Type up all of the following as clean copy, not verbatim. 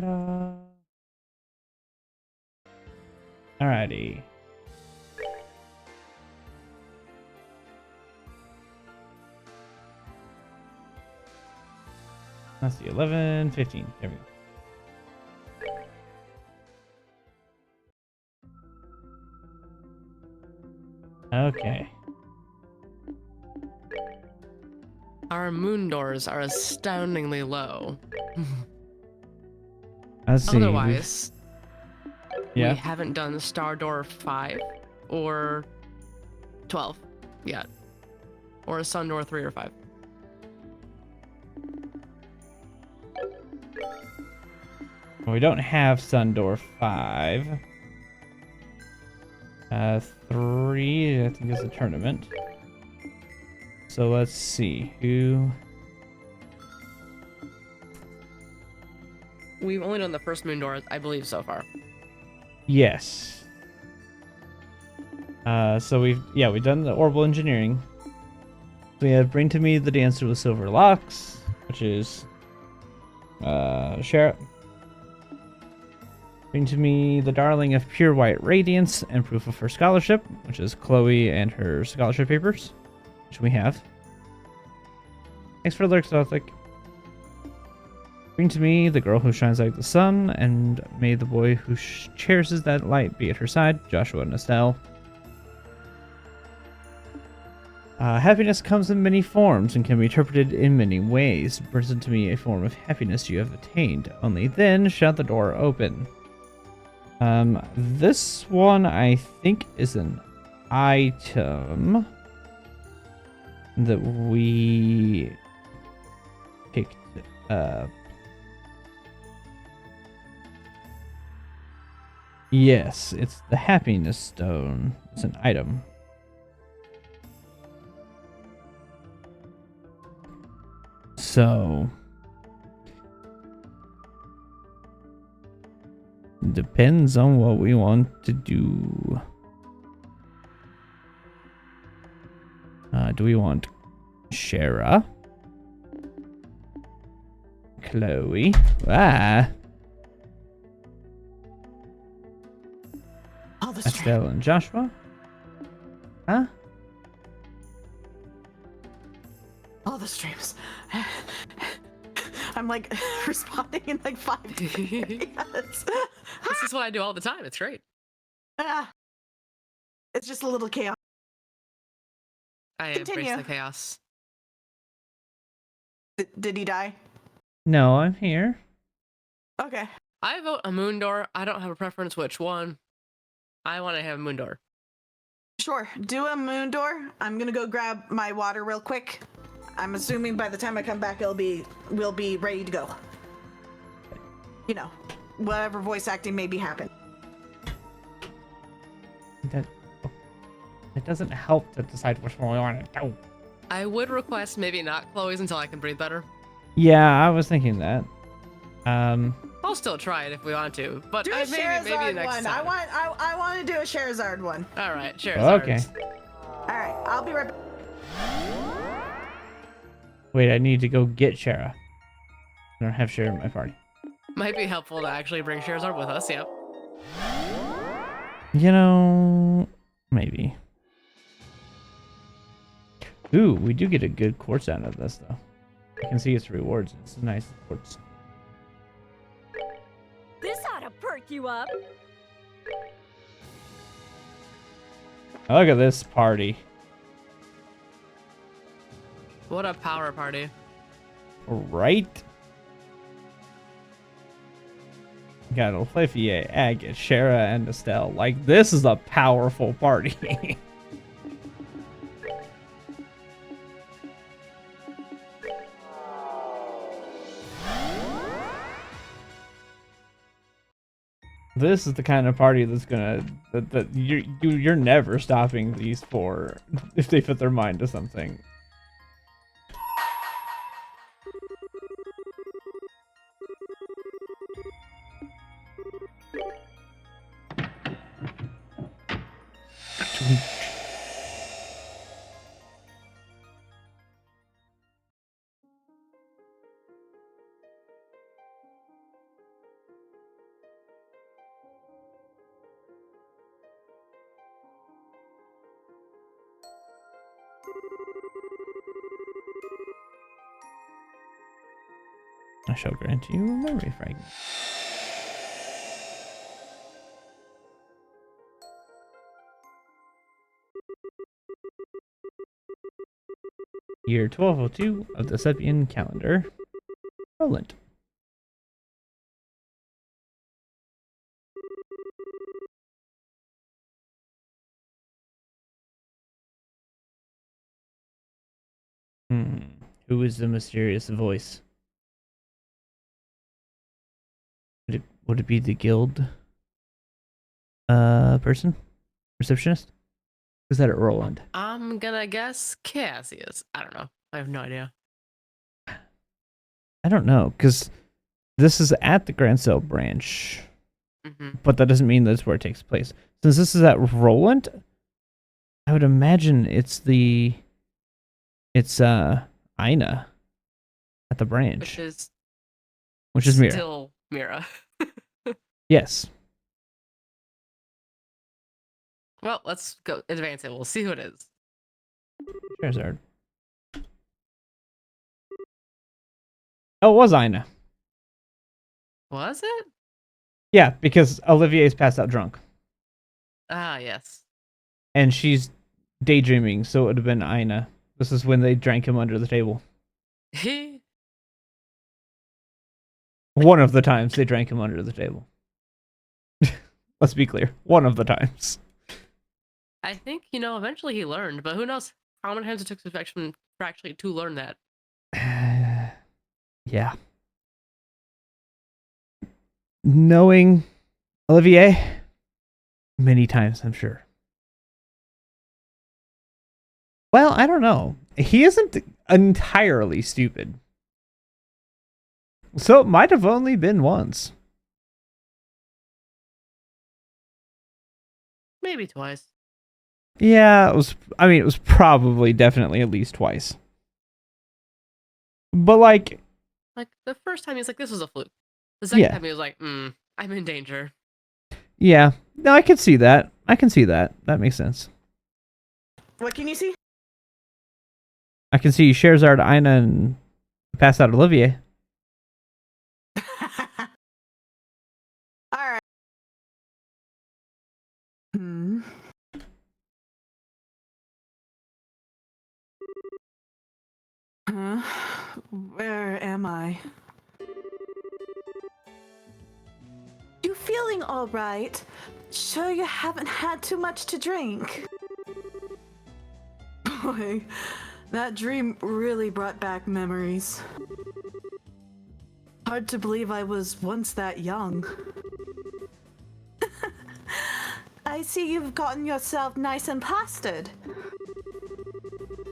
Ta-da. Alrighty. Let's see, 11, 15. There we go. Okay. Our moon doors are astoundingly low. Let's see. Otherwise, we Yeah. haven't done Star Door 5 or 12 yet. Or a Sun Door 3 or 5. We don't have Sun Door 5. 3, I think, is a tournament. So let's see who. We've only done the first moon door, I believe, so far. Yes. So we've done the orbital engineering. We have Bring to Me the Dancer with Silver Locks, which is Schera. Bring to Me the Darling of Pure White Radiance and Proof of Her Scholarship, which is Chloe and her scholarship papers, which we have. Thanks for the lurks, Othic. Bring to Me the Girl Who Shines Like the Sun, and may the boy who cherishes that light be at her side, Joshua and Estelle. Happiness comes in many forms and can be interpreted in many ways. Present to me a form of happiness you have attained. Only then shall the door open. This one I think is an item that we picked up. Yes, it's the happiness stone. It's an item. So depends on what we want to do. Do we want Schera? Chloe? Estelle and Joshua? Huh? All the streams. I'm like responding in like 5 different areas. This is what I do all the time. It's great. It's just a little chaos. I embrace the chaos. Did he die? No, I'm here. Okay. I vote a moon door. I don't have a preference which one. I want to have a moon door. Sure. Do a moon door. I'm gonna go grab my water real quick. I'm assuming by the time I come back, we'll be ready to go. You know, whatever voice acting may be happening. It doesn't help to decide which one we want to do. I would request maybe not Chloe's until I can breathe better. Yeah, I was thinking that. I'll still try it if we want to, but do a maybe Charizard next one. time. I want to do a Charizard one. All right, Charizard. Okay. All right, I'll be right back. Wait, I need to go get Schera. I don't have Schera in my party. Might be helpful to actually bring Charizard with us. Yep. You know, maybe. Ooh, we do get a good quartz out of this, though. You can see its rewards. It's a nice quartz. This ought to perk you up. Look at this party. What a power party. Right? Got Olivia, Agate, Schera, and Estelle. Like, this is a powerful party. This is the kind of party that's gonna that you're never stopping these four if they put their mind to something. I shall grant you a memory fragment. Year 1202 of the Sepian calendar. Roland. Who is the mysterious voice? Would it be the guild person? Receptionist? Is that at Roland? I'm gonna guess Cassius. I don't know. I have no idea. I don't know, because this is at the Grand Cell branch, but that doesn't mean that's where it takes place. Since this is at Roland, I would imagine it's Ina at the branch, which is Mira. Still Mira. Yes. Well, let's go advance it. We'll see who it is. Charizard. Oh, it was Ina. Was it? Yeah, because Olivier's passed out drunk. Ah, yes. And she's daydreaming, so it would have been Ina. This is when they drank him under the table. One of the times they drank him under the table. Let's be clear. One of the times. I think, eventually he learned, but who knows how many times it took for actually to learn that. Yeah. Knowing Olivier, many times, I'm sure. Well, I don't know. He isn't entirely stupid. So it might have only been once. Maybe twice. Yeah, it was probably definitely at least twice. But like the first time he was like, this was a fluke. The second Yeah. time he was like, I'm in danger. Yeah. No, I can see that. That makes sense. What can you see? I can see Scherzard, Ina, and pass out Olivier. All right. Where am I? You feeling all right? Sure you haven't had too much to drink? Boy, that dream really brought back memories. Hard to believe I was once that young. I see you've gotten yourself nice and plastered.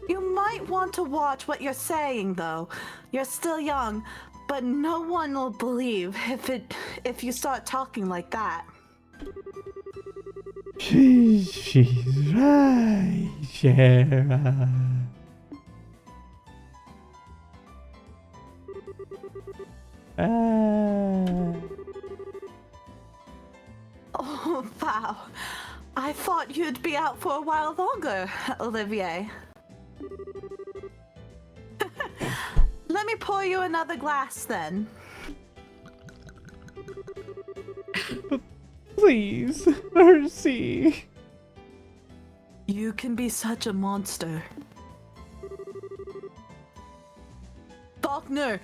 You might want to watch what you're saying, though. You're still young, but no one will believe if you start talking like that. She's right, Schera. Oh, wow. I thought you'd be out for a while longer, Olivier. Let me pour you another glass, then. Please, mercy. You can be such a monster. Faulkner,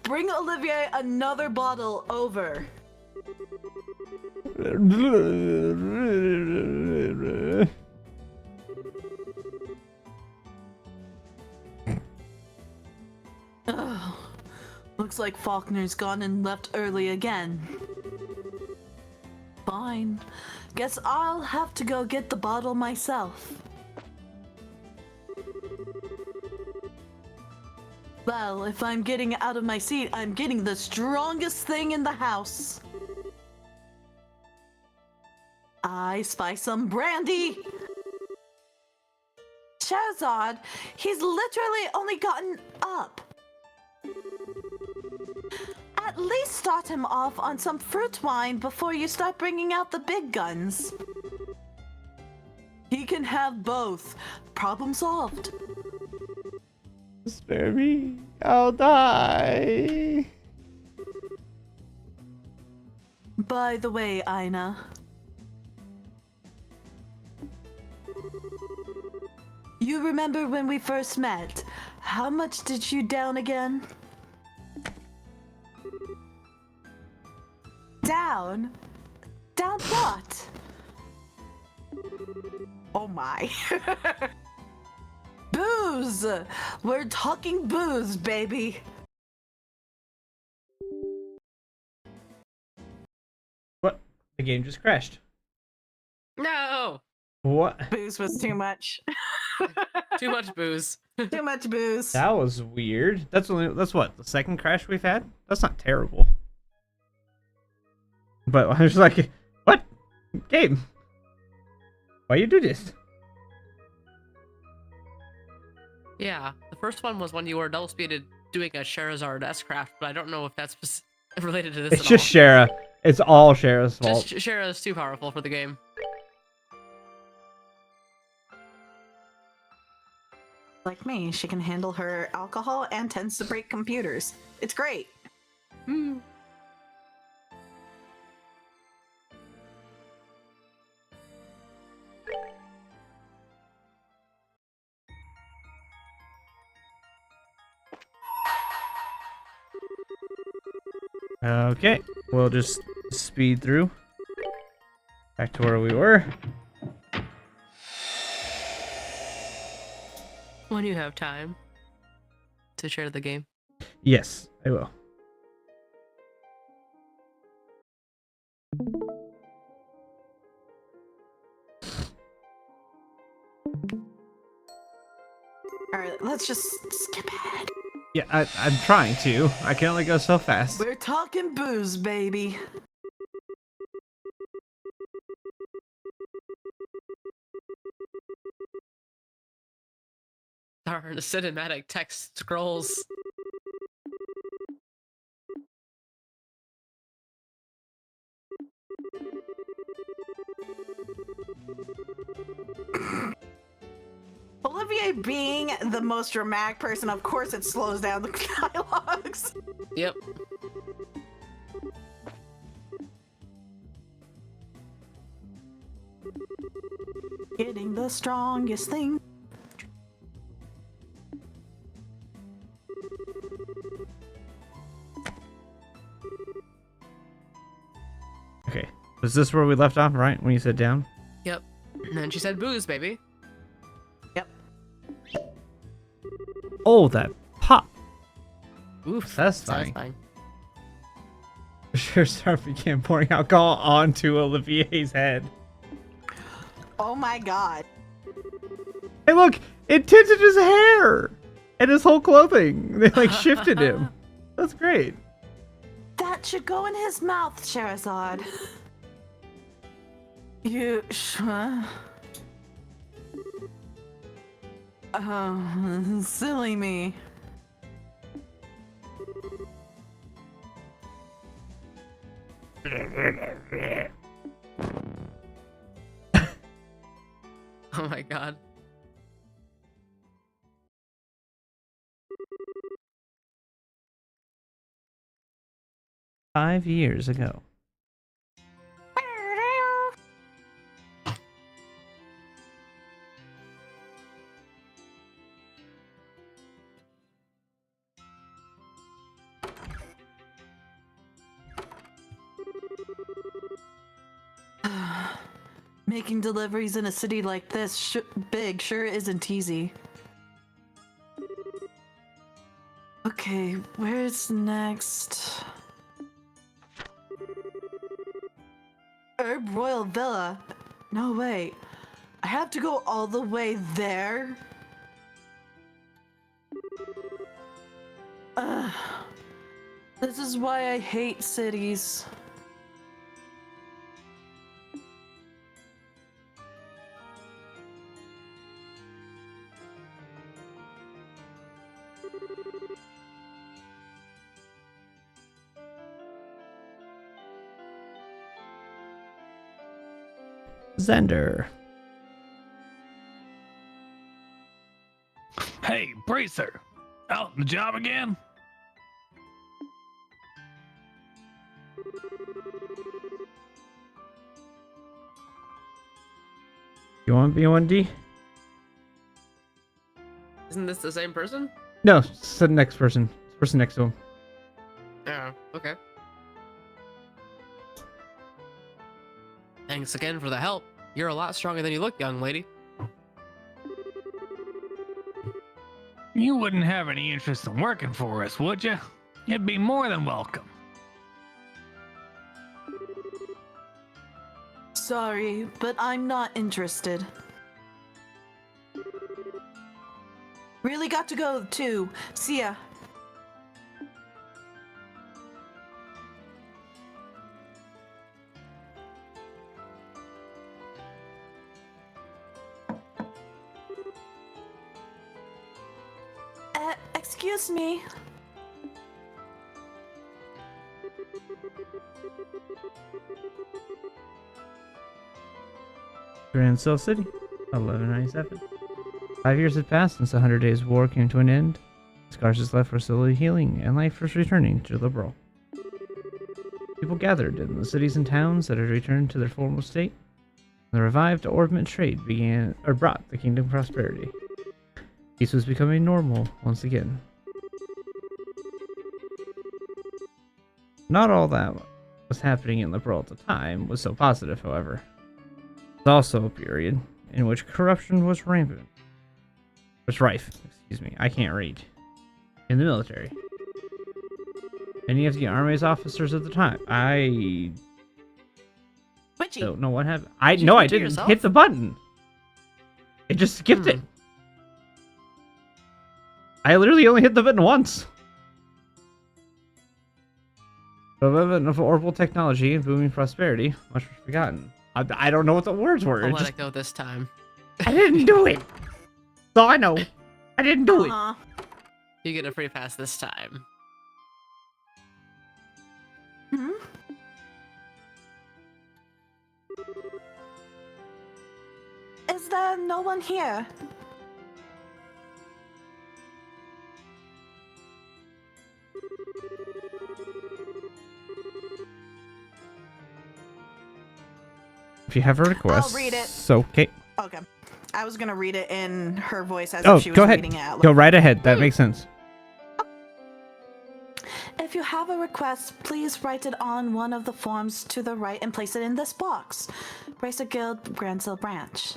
bring Olivier another bottle over. Ugh. Looks like Faulkner's gone and left early again. Fine. Guess I'll have to go get the bottle myself. Well, if I'm getting out of my seat, I'm getting the strongest thing in the house. I spy some brandy. Charizard, he's literally only gotten up. At least start him off on some fruit wine before you start bringing out the big guns. He can have both. Problem solved. Spare me. I'll die. By the way, Aina. You remember when we first met? How much did you down again? Down? Down what? Oh my. Booze! We're talking booze, baby. What? The game just crashed. No! What? Booze was too much. Too much booze. Too much booze. That was weird. That's what, the second crash we've had? That's not terrible. But I was like, what? Game? Why you do this? Yeah, the first one was when you were double speeded doing a Sherazard S-craft, but I don't know if that's related to this It's at just all. Schera. It's all Shera's fault. Just Schera is too powerful for the game. Like me, she can handle her alcohol and tends to break computers. It's great. Hmm. Okay, we'll just speed through. Back to where we were. When you have time to share the game. Yes, I will. Alright, let's just skip ahead. Yeah, I'm trying to. I can only go so fast. We're talking booze, baby. Darn, the cinematic text scrolls. Olivier being the most dramatic person, of course it slows down the dialogues. Yep. Getting the strongest thing. Okay, was this where we left off, right? When you said down? Yep. And then she said booze, baby. Yep. Oh, that pop. Oof. Satisfying. Sure, Star began pouring alcohol onto Olivier's head. Oh my god. Hey, look! It tinted his hair! And his whole clothing. They, like, shifted him. That's great. That should go in his mouth, Sherazad. You oh, silly me. Oh my god. "5 years ago." Making deliveries in a city like this big sure isn't easy. Okay, where's next? Herb Royal Villa. No, wait. I have to go all the way there? Ugh. This is why I hate cities. Zender. Hey, Bracer! Out on the job again? You want B1D? Isn't this the same person? No, it's the next person. It's the person next to him. Yeah, okay. Thanks again for the help. You're a lot stronger than you look, young lady. You wouldn't have any interest in working for us, would you? You'd be more than welcome. Sorry, but I'm not interested. Really got to go, too. See ya. Excuse me. Grand Cell City, 1197. 5 years had passed since the 100 Days War came to an end. Scars just left were slowly healing, and life was returning to the brawl. People gathered in the cities and towns that had returned to their former state. The revived orbment trade brought the kingdom prosperity. Peace was becoming normal once again. Not all that was happening in the brawl at the time was so positive, however. It was also a period in which corruption was rampant. Was rife, excuse me, I can't read. In the military. Many of the Army's officers at the time, I Witchy. don't know what happened. Did you No, do I it to didn't yourself? hit the button. It just skipped it. I literally only hit the button once. Of horrible technology and booming prosperity, much was forgotten. I don't know what the words were. I'll It let just, it go this time. I didn't do it. That's all I know. I didn't do it. Uh-huh. You get a free pass this time. Hmm? Is there no one here? If you have a request, I'll read it. So, okay. Okay. I was gonna read it in her voice as Oh, if she was go ahead. reading it out Go loud. right ahead. That makes sense. If you have a request, please write it on one of the forms to the right and place it in this box. Bracer Guild, Gransil Branch.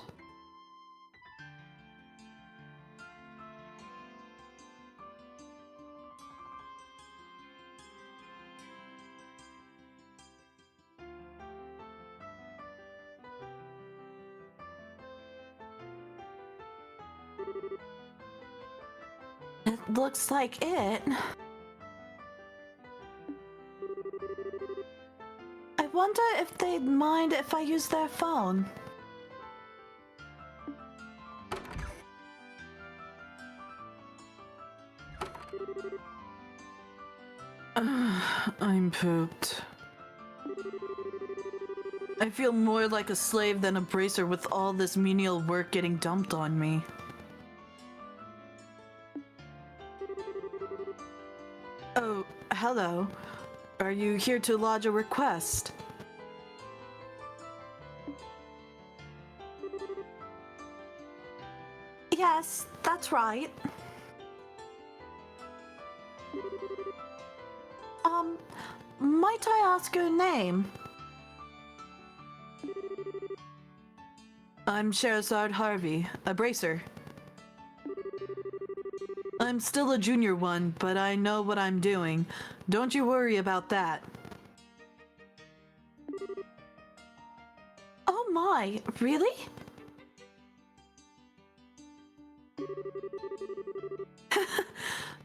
It looks like it. I wonder if they'd mind if I use their phone. I'm pooped. I feel more like a slave than a bracer with all this menial work getting dumped on me. Oh, hello. Are you here to lodge a request? Yes, that's right. Might I ask your name? I'm Sherazard Harvey, a bracer. I'm still a junior one, but I know what I'm doing. Don't you worry about that. Oh my, really?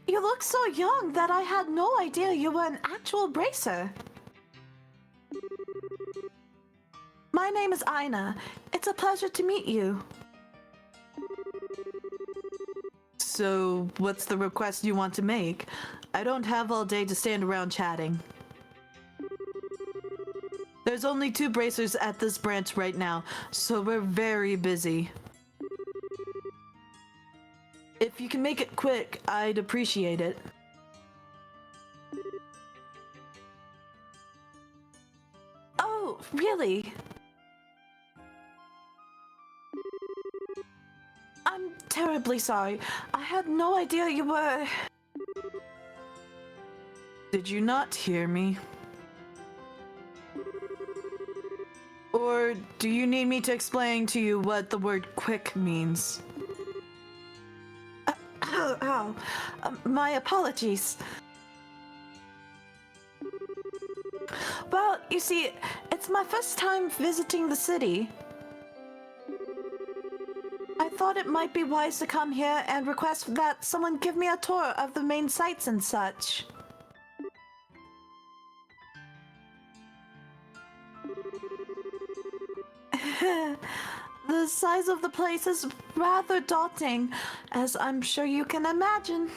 You look so young that I had no idea you were an actual bracer. My name is Ina. It's a pleasure to meet you. So, what's the request you want to make? I don't have all day to stand around chatting. There's only 2 bracers at this branch right now, so we're very busy. If you can make it quick, I'd appreciate it. Oh, really? I'm terribly sorry. I had no idea you were... Did you not hear me? Or do you need me to explain to you what the word quick means? Ow. My apologies. Well, you see, it's my first time visiting the city. I thought it might be wise to come here and request that someone give me a tour of the main sites and such. The size of the place is rather daunting, as I'm sure you can imagine.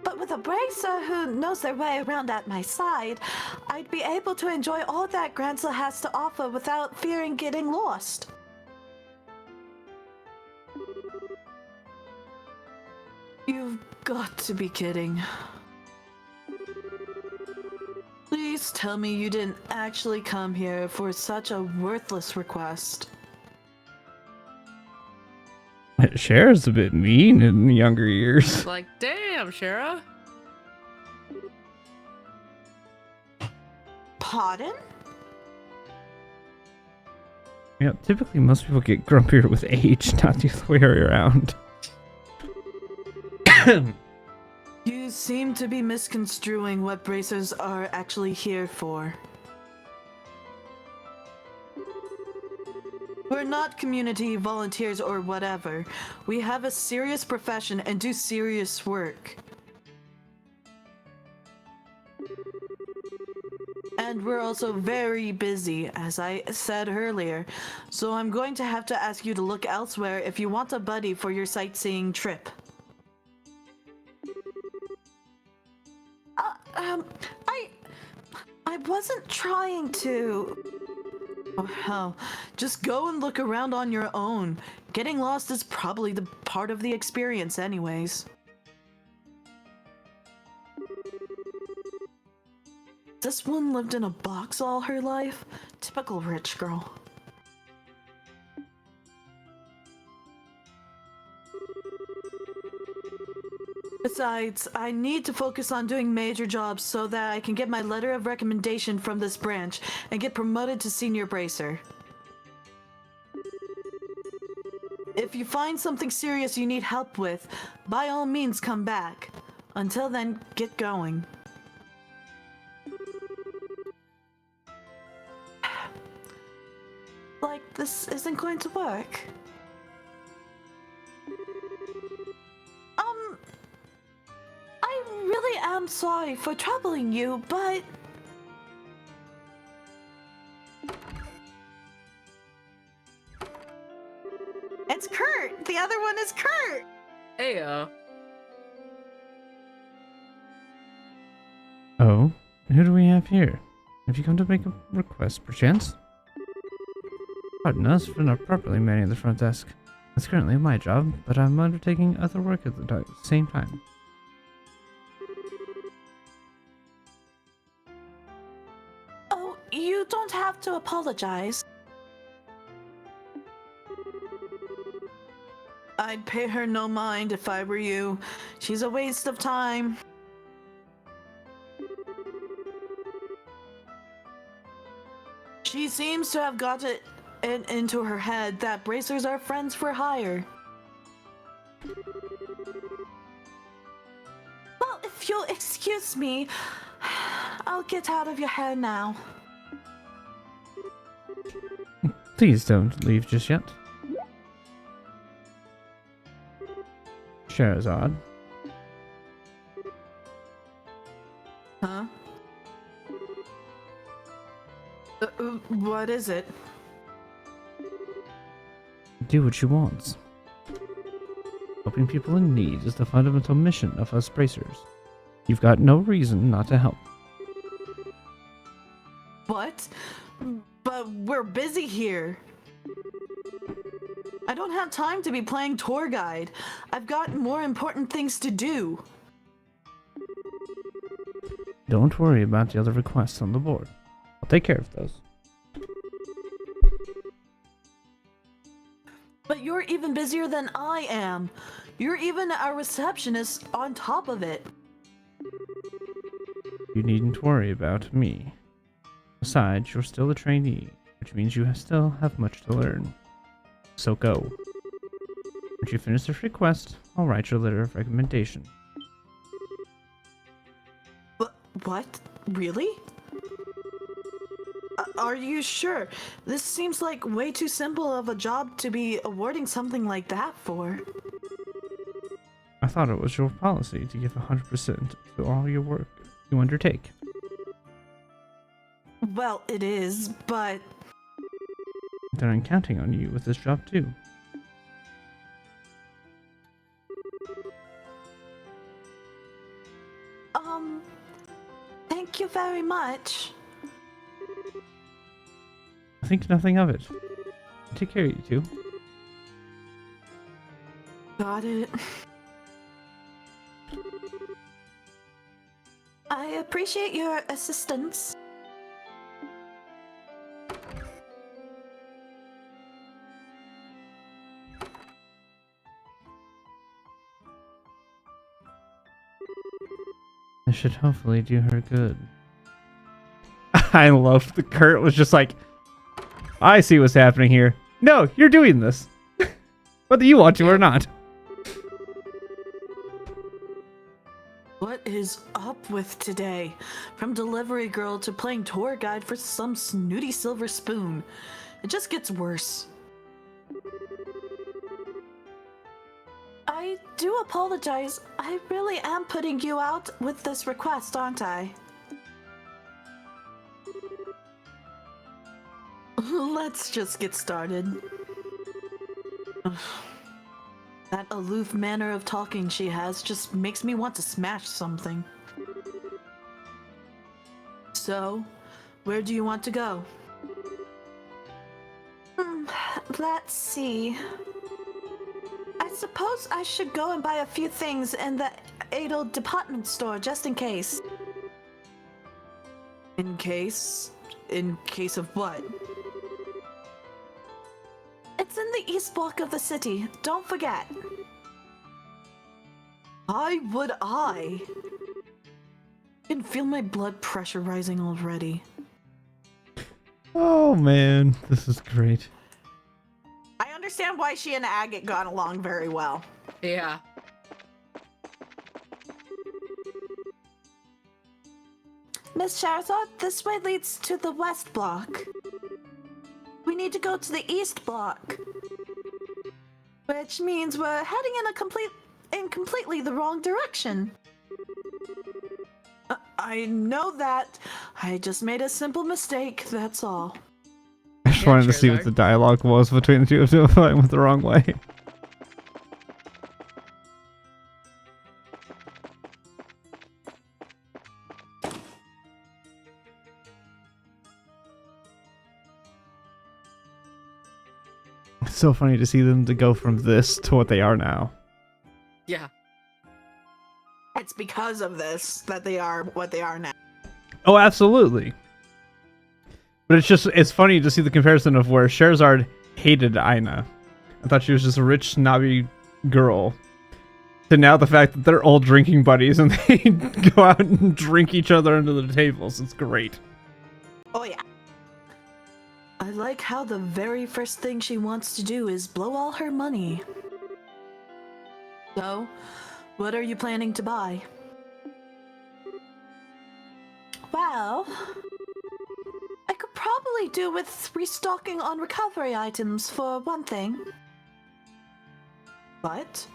But with a bracer who knows their way around at my side, I'd be able to enjoy all that Gransel has to offer without fearing getting lost. You've got to be kidding. Please tell me you didn't actually come here for such a worthless request. Schera's a bit mean in younger years. Like, damn, Schera. Pardon? Yeah, typically most people get grumpier with age, not the other way around. You seem to be misconstruing what bracers are actually here for. We're not community volunteers or whatever. We have a serious profession and do serious work. And we're also very busy, as I said earlier, so I'm going to have to ask you to look elsewhere if you want a buddy for your sightseeing trip. I wasn't trying to... Oh, hell, just go and look around on your own. Getting lost is probably the part of the experience anyways. This one lived in a box all her life? Typical rich girl. Besides, I need to focus on doing major jobs so that I can get my letter of recommendation from this branch and get promoted to senior bracer. If you find something serious you need help with, by all means come back. Until then, get going. Like, this isn't going to work. I really am sorry for troubling you, but... It's Kurt! The other one is Kurt! Heyo. Oh, who do we have here? Have you come to make a request, perchance? Pardon us for not properly manning the front desk. It's currently my job, but I'm undertaking other work at the same time. Oh, you don't have to apologize. I'd pay her no mind if I were you. She's a waste of time. She seems to have got it into her head that bracers are friends for hire. Well, if you'll excuse me, I'll get out of your hair now. Please don't leave just yet. Scherazard. Huh? What is it? Do what you want. Helping people in need is the fundamental mission of us bracers. You've got no reason not to help. What? But we're busy here. I don't have time to be playing tour guide. I've got more important things to do. Don't worry about the other requests on the board. I'll take care of those. But you're even busier than I am. You're even our receptionist on top of it. You needn't worry about me. Besides, you're still a trainee, which means you still have much to learn. So go. Once you finish this request, I'll write your letter of recommendation. What? Really? Are you sure? This seems like way too simple of a job to be awarding something like that for. I thought it was your policy to give 100% to all your work you undertake. Well, it is, but... Then I'm counting on you with this job too. Thank you very much. Think nothing of it. Take care, you two. Got it. I appreciate your assistance. This should hopefully do her good. I love the Kurt was just like, I see what's happening here. No, you're doing this. Whether you want to or not. What is up with today? From delivery girl to playing tour guide for some snooty silver spoon. It just gets worse. I do apologize. I really am putting you out with this request, aren't I? Let's just get started. That aloof manner of talking she has just makes me want to smash something. So, where do you want to go? Let's see. I suppose I should go and buy a few things in the Adel department store just in case. In case? In case of what? It's in the east block of the city. Don't forget. Why would I? I can feel my blood pressure rising already. Oh man, this is great. I understand why she and Agate got along very well. Yeah. Miss Charizard, this way leads to the west block. We need to go to the east block. Which means we're heading in completely the wrong direction. I know that. I just made a simple mistake, that's all. I just Yeah, wanted to see what Charizard. the dialogue was between the two of them if I went the wrong way. It's so funny to see them to go from this to what they are now. Yeah. It's because of this that they are what they are now. Oh, absolutely. But it's funny to see the comparison of where Scherzard hated Aina. I thought she was just a rich, snobby girl. To now the fact that they're all drinking buddies and they go out and drink each other under the tables. It's great. Oh yeah. I like how the very first thing she wants to do is blow all her money. So, what are you planning to buy? Well, I could probably do with restocking on recovery items for one thing. What?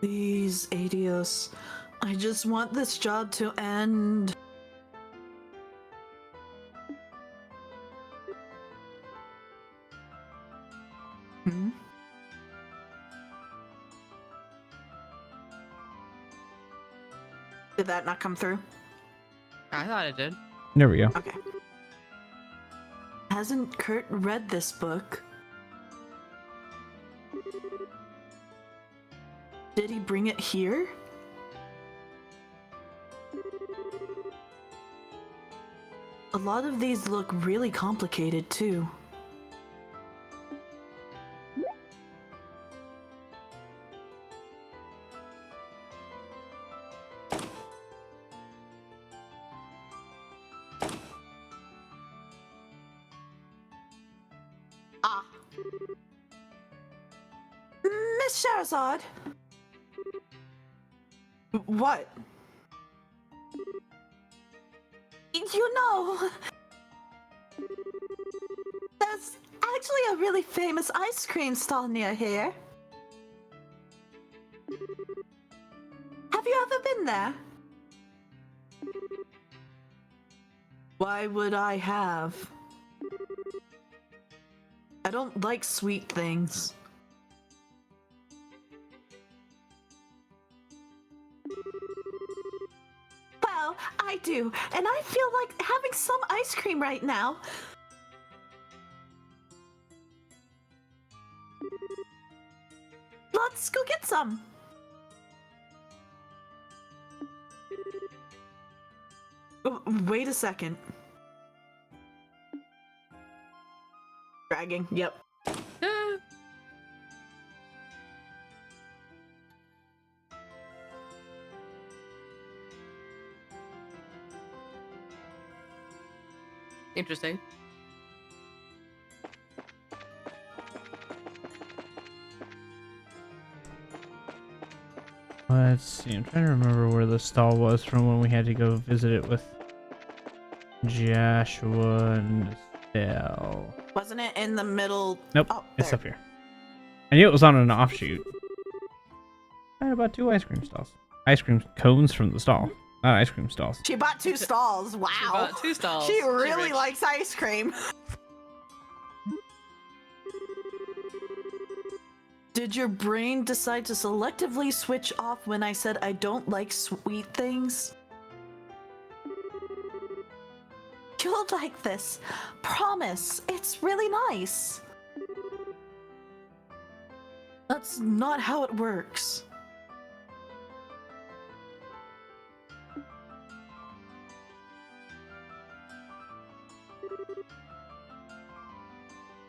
Please, Adios. I just want this job to end. Hmm? Did that not come through? I thought it did. There we go. Okay. Hasn't Kurt read this book? Did he bring it here? A lot of these look really complicated too. Ah. Miss Sherazade. What? You know, there's actually a really famous ice cream stall near here. Have you ever been there? Why would I have? I don't like sweet things. Well, I do, and I feel like having some ice cream right now. Let's go get some. Wait a second. Dragging, yep. Ah. Interesting. Let's see. I'm trying to remember where the stall was from when we had to go visit it with Joshua and Estelle. Wasn't it in the middle? Nope, Oh, it's there. up here. I knew it was on an offshoot. I had about 2 ice cream stalls. Ice cream cones from the stall, not ice cream stalls. She bought 2 stalls. Wow. She bought 2 stalls. She really rich. likes ice cream. Did your brain decide to selectively switch off when I said I don't like sweet things? You'll like this. Promise. It's really nice. That's not how it works.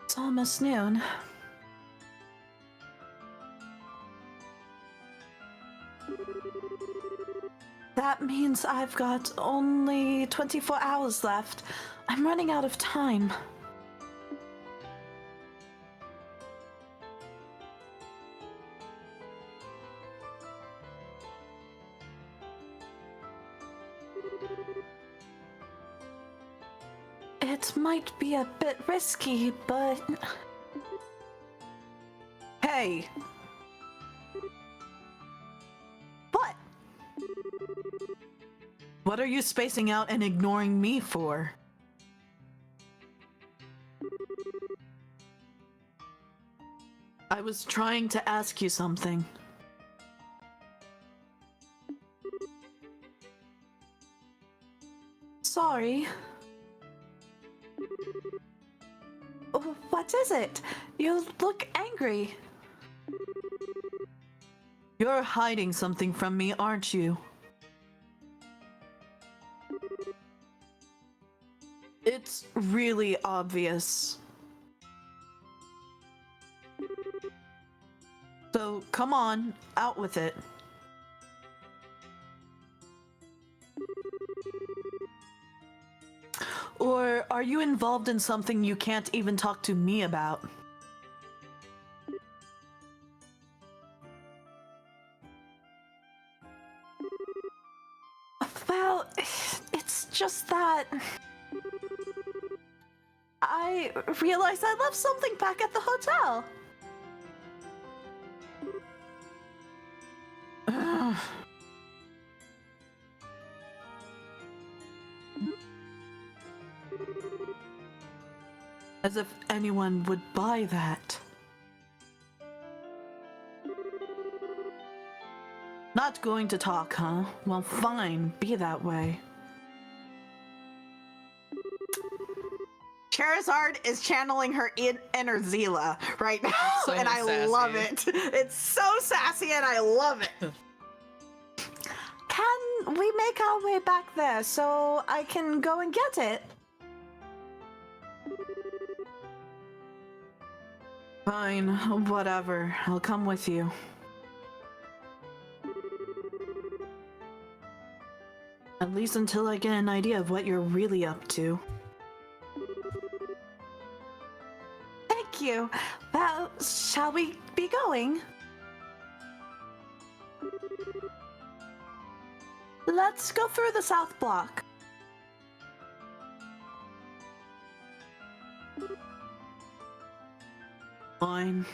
It's almost noon. That means I've got only 24 hours left. I'm running out of time. It might be a bit risky, but... Hey! What? What are you spacing out and ignoring me for? I was trying to ask you something. Sorry. What is it? You look angry. You're hiding something from me, aren't you? It's really obvious. So, come on, out with it. Or are you involved in something you can't even talk to me about? Well, it's just that... I realized I left something back at the hotel. Ugh. As if anyone would buy that. Not going to talk, huh? Well, fine. Be that way. Charizard is channeling her inner Zila right now, So and I sassy. love it. It's so sassy, and I love it. Can we make our way back there so I can go and get it? Fine, whatever. I'll come with you. At least until I get an idea of what you're really up to. Thank you. Well, shall we be going? Let's go through the south block. Fine.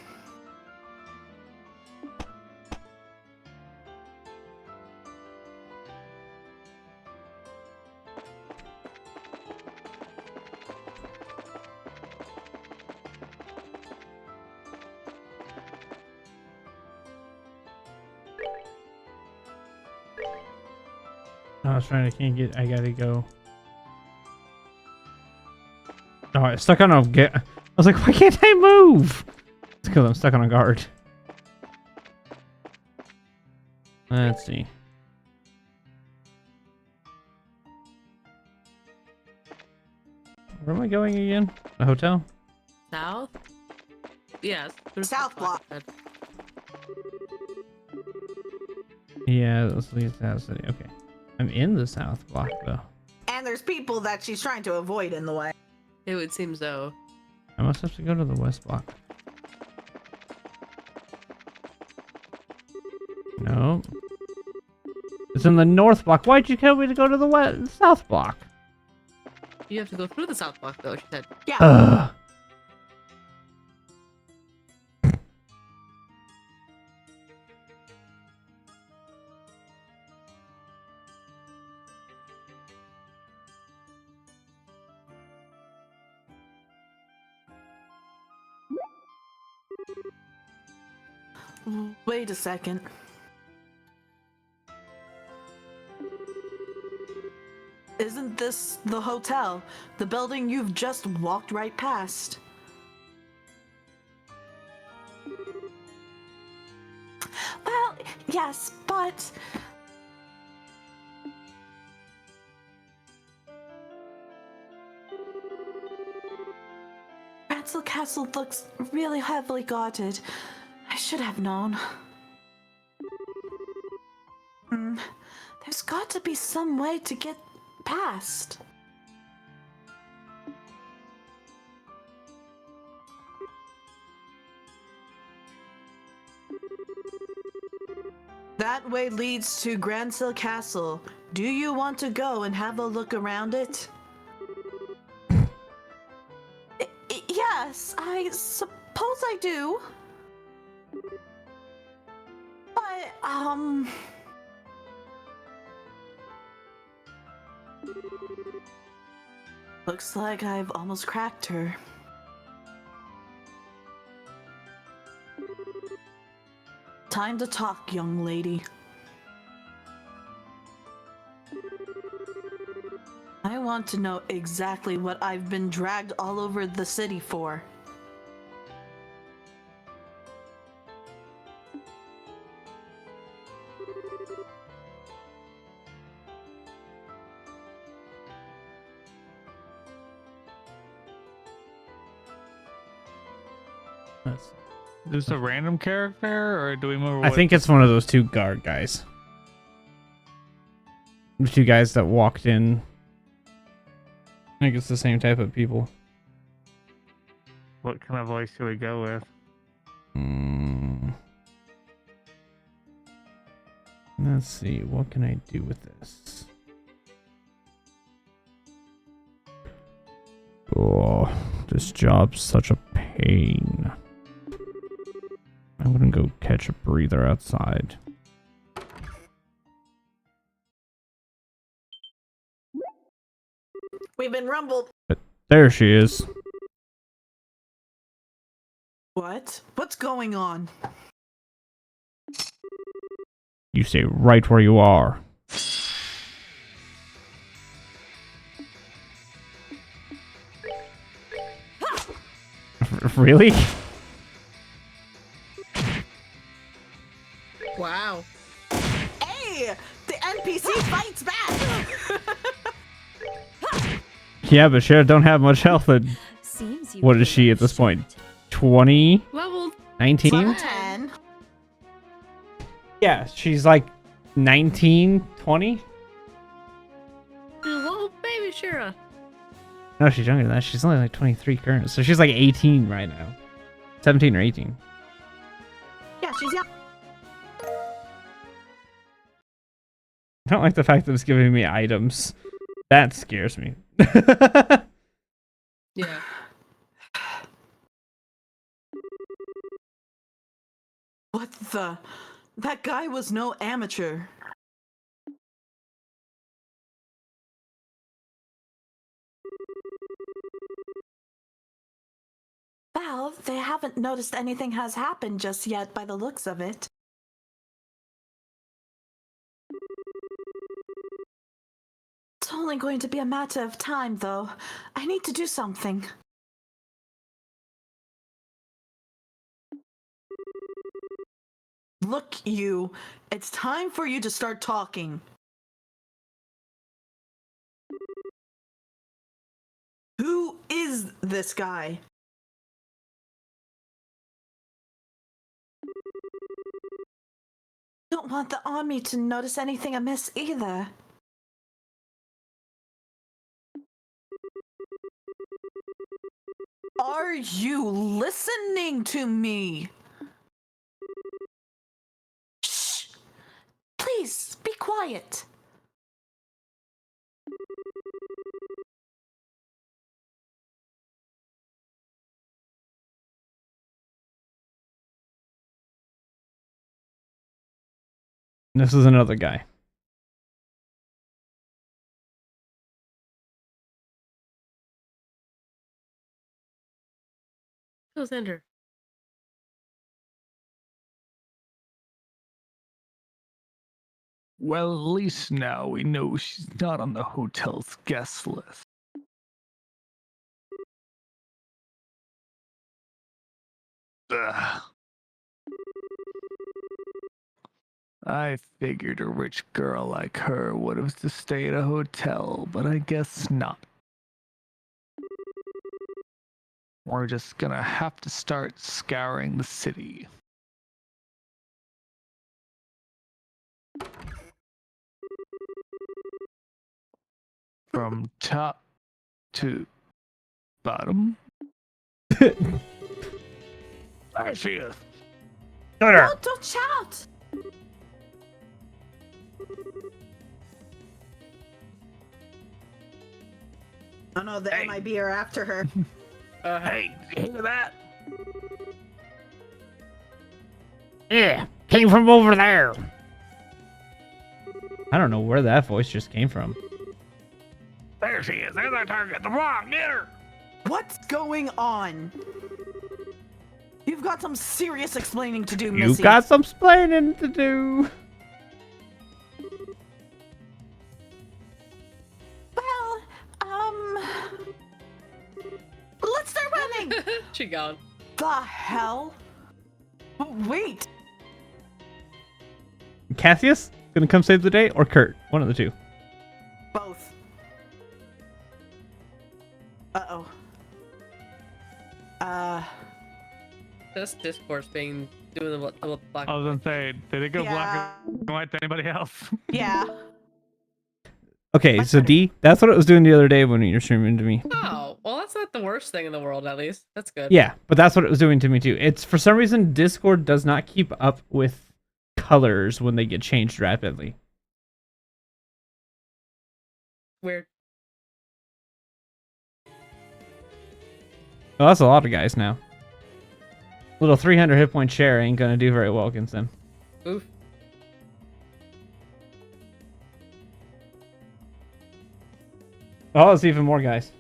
I was trying to can't get. I gotta go. Oh, I stuck on a get. I was like, why can't I move? It's because I'm stuck on a guard. Let's see. Where am I going again? The hotel? South? Yes. there's South block. Yeah, let's leave that city. Okay. I'm in the south block though. And there's people that she's trying to avoid in the way. It would seem so. I must have to go to the west block. No. It's in the north block. Why'd you tell me to go to the west south block? You have to go through the south block, though, she said. Yeah. Ugh. Wait a second. Isn't this the hotel? The building you've just walked right past? Well, yes, but... Ransel Castle looks really heavily guarded. I should have known. There's got to be some way to get past. That way leads to Gransel Castle. Do you want to go and have a look around it? Yes, I suppose I do. But, looks like I've almost cracked her. Time to talk, young lady. I want to know exactly what I've been dragged all over the city for. Is this a random character, or do we remember? I think it's one of those two guard guys. The two guys that walked in. I think it's the same type of people. What kind of voice should we go with? Let's see. What can I do with this? Oh, this job's such a pain. I'm gonna go catch a breather outside. We've been rumbled. But there she is. What? What's going on? You stay right where you are. Really? Wow. Hey, the NPC fights back. Yeah, but Schera don't have much health. Seems you What is came she up at this point? short. 20? Level 19? Level 10. Yeah, she's like 19, 20? little baby Schera. No, she's younger than that. She's only like 23 current. So she's like 18 right now. 17 or 18. Yeah, she's young. I don't like the fact that it's giving me items. That scares me. Yeah. What the? That guy was no amateur. Well, they haven't noticed anything has happened just yet by the looks of it. It's only going to be a matter of time, though. I need to do something. Look, you. It's time for you to start talking. Who is this guy? Don't want the army to notice anything amiss either. Are you listening to me? Shh! Please, be quiet. This is another guy. Who's enter? Well, at least now we know she's not on the hotel's guest list. Ugh. I figured a rich girl like her would have to stay at a hotel, but I guess not. We're just gonna have to start scouring the city. From top to bottom. There she is. Oh, don't shout! Oh no, the Hey. MIB are after her. Hey, did you hear that? Yeah, came from over there. I don't know where that voice just came from. There she is. There's our target. The rock. Get her. What's going on? You've got some serious explaining to do, You Missy. got some splaining to do. Well, let's start running. She gone. The hell? Wait. Cassius gonna come save the day, or Kurt? One of the two. Both. Uh-oh. This discourse being doing the black. I was gonna say, did it go Yeah. black and white to anybody else? Yeah. Okay, Much so better. D, that's what it was doing the other day when you were streaming to me. Oh, well, that's not the worst thing in the world. At least that's good. Yeah, but that's what it was doing to me too. It's for some reason Discord does not keep up with colors when they get changed rapidly. Weird. Well, that's a lot of guys now. Little 300 hit point share ain't gonna do very well against them. Oof. Oh, it's even more guys.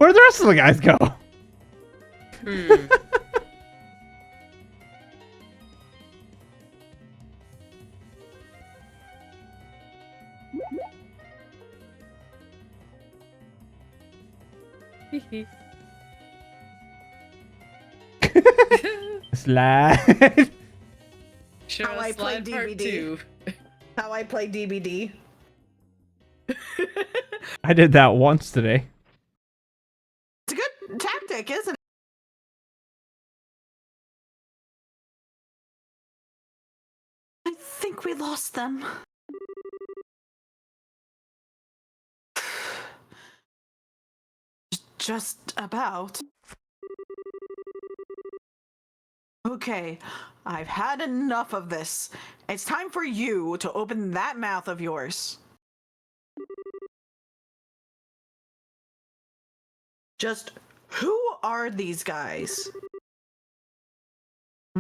Where'd the rest of the guys go? Hmm. Slide. Show How I us play slide part DVD. 2. How I play DBD. I did that once today. It's a good tactic, isn't it? I think we lost them. Just about. Okay, I've had enough of this. It's time for you to open that mouth of yours. Just who are these guys?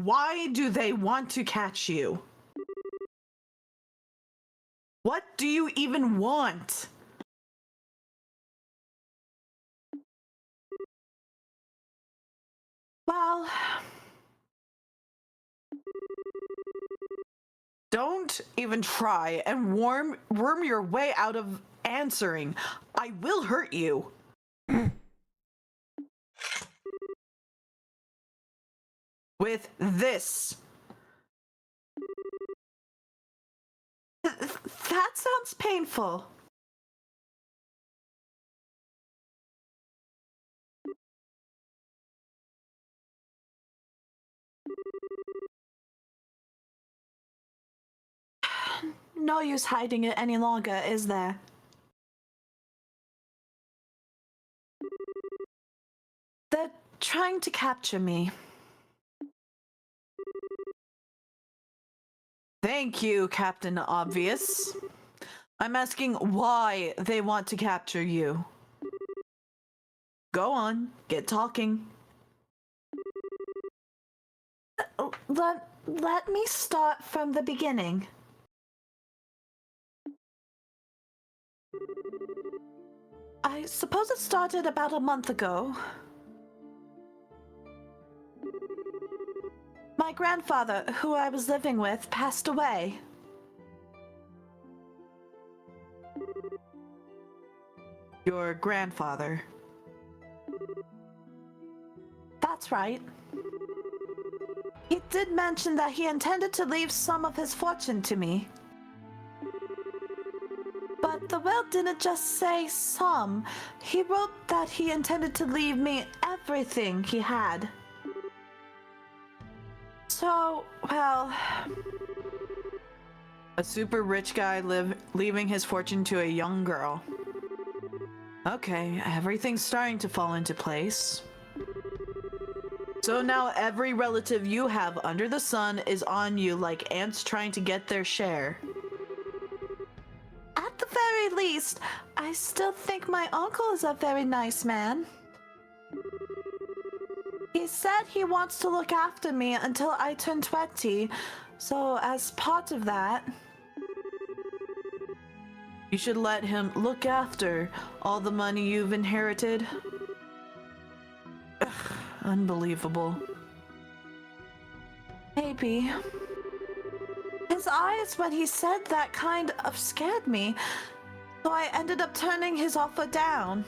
Why do they want to catch you? What do you even want? Well, don't even try and worm your way out of answering. I will hurt you. With this. That sounds painful. No use hiding it any longer, is there? They're trying to capture me. Thank you, Captain Obvious. I'm asking why they want to capture you. Go on, get talking. Let me start from the beginning. I suppose it started about a month ago. My grandfather, who I was living with, passed away. Your grandfather? That's right. He did mention that he intended to leave some of his fortune to me. But the will didn't just say some. He wrote that he intended to leave me everything he had. So, well... a super rich guy leaving his fortune to a young girl. Okay, everything's starting to fall into place. So now every relative you have under the sun is on you like ants trying to get their share. At the very least, I still think my uncle is a very nice man. He said he wants to look after me until I turn 20, so as part of that... you should let him look after all the money you've inherited. Ugh, unbelievable. Maybe. His eyes when he said that kind of scared me, so I ended up turning his offer down.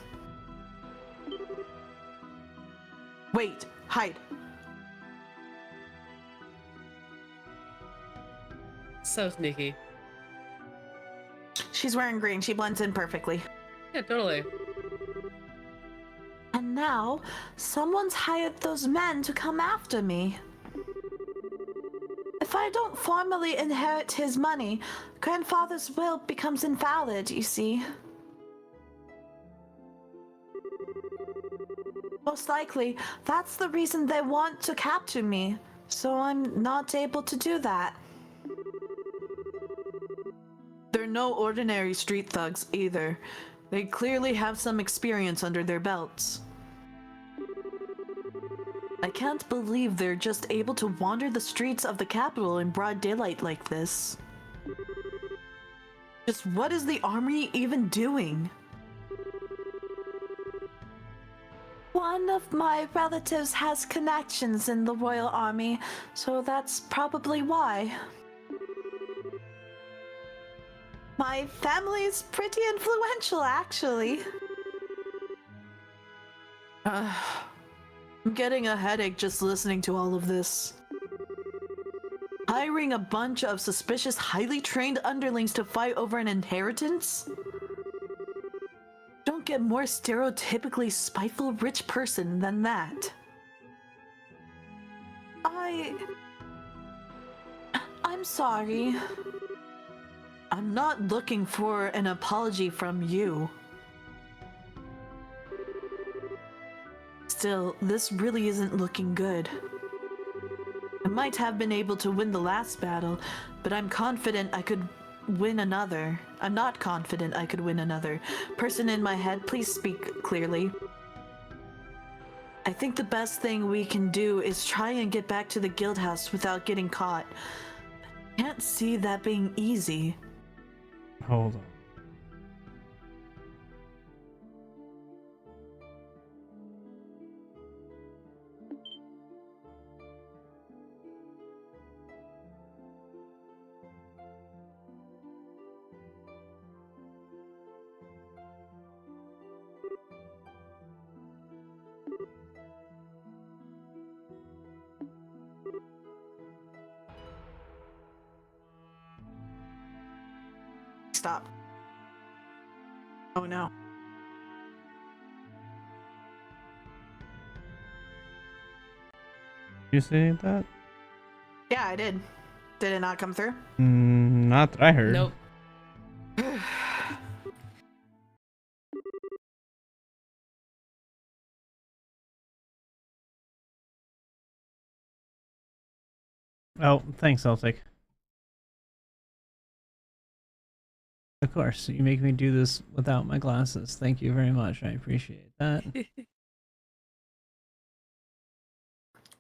Wait, hide. So sneaky. She's wearing green. She blends in perfectly. Yeah, totally. And now, someone's hired those men to come after me. If I don't formally inherit his money, grandfather's will becomes invalid, you see. Most likely, that's the reason they want to capture me, so I'm not able to do that. They're no ordinary street thugs either. They clearly have some experience under their belts. I can't believe they're just able to wander the streets of the capital in broad daylight like this. Just what is the army even doing? One of my relatives has connections in the royal army, so that's probably why. My family's pretty influential, actually. I'm getting a headache just listening to all of this. Hiring a bunch of suspicious, highly trained underlings to fight over an inheritance? Don't get more stereotypically spiteful rich person than that. I'm sorry. I'm not looking for an apology from you. Still, this really isn't looking good. I might have been able to win the last battle, but I'm confident I could win another. I'm not confident I could win another. Person in my head, please speak clearly. I think the best thing we can do is try and get back to the guild house without getting caught. Can't see that being easy. Hold on. Stop. Oh no. You say that? Yeah, I did. Did it not come through? Not that I heard. Nope. Oh, thanks, Celtic. Of course, you make me do this without my glasses. Thank you very much. I appreciate that.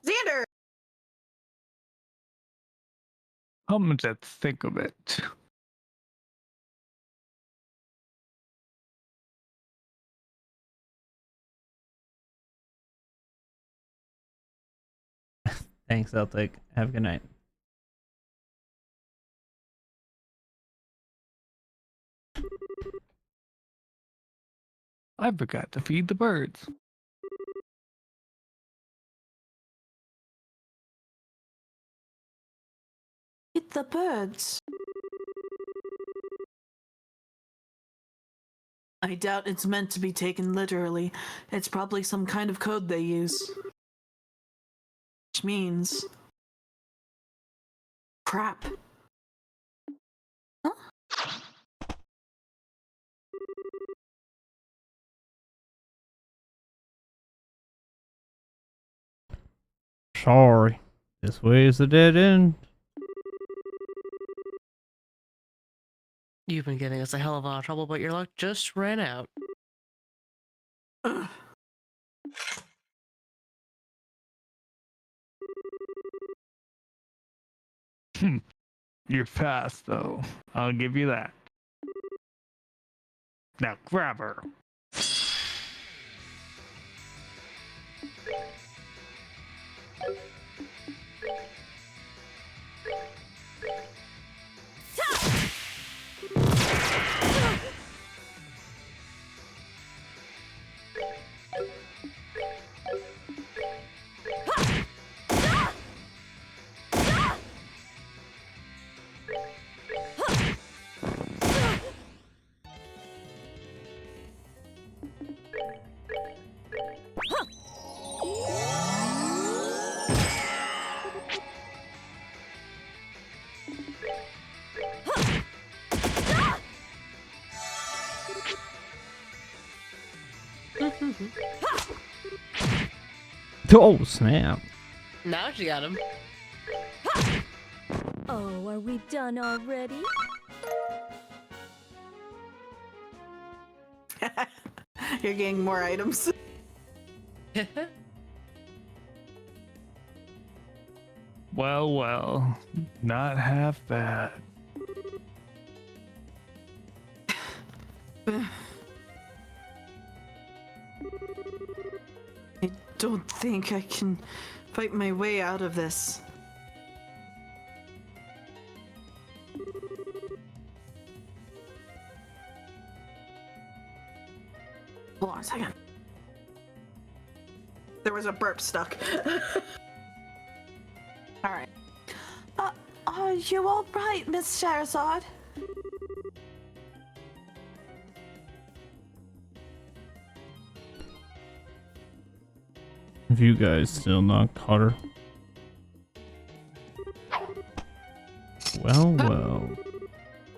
Xander! Come to think of it. Thanks, Celtic. Have a good night. I forgot to feed the birds. Eat the birds. I doubt it's meant to be taken literally. It's probably some kind of code they use. Which means... crap. Huh? Sorry. This way is the dead end. You've been getting us a hell of a lot of trouble, but your luck just ran out. Ugh. You're fast, though. I'll give you that. Now grab her. Oh, snap. Now she got him. Oh, are we done already? You're getting more items. Well, well. Not half bad. don't think I can fight my way out of this. Hold on a second. There was a burp stuck. Alright. Are you alright, Miss Scherazard? Have you guys still not caught her? Well, well.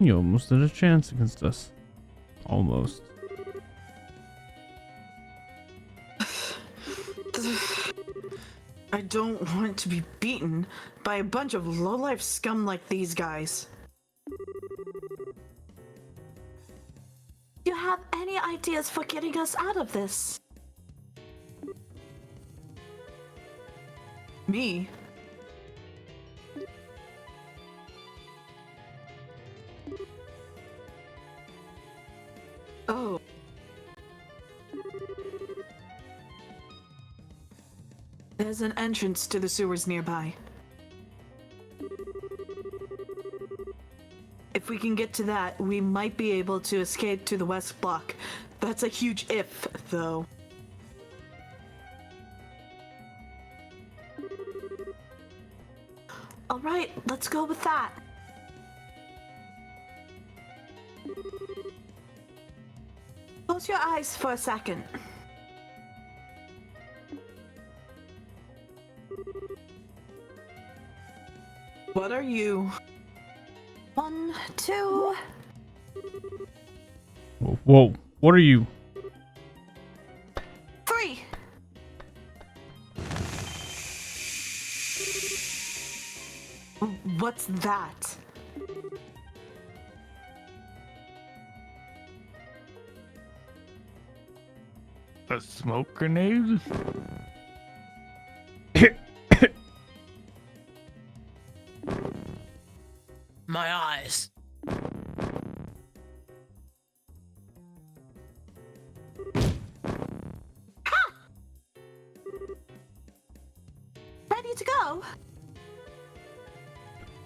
You almost had a chance against us. Almost. I don't want to be beaten by a bunch of lowlife scum like these guys. You have any ideas for getting us out of this? Me? Oh. There's an entrance to the sewers nearby. If we can get to that, we might be able to escape to the west block. That's a huge if, though. Alright, let's go with that. Close your eyes for a second. What are you? 1, 2. Whoa, whoa. What are you? 3. What's that? A smoke grenade? My eyes. Ready to go?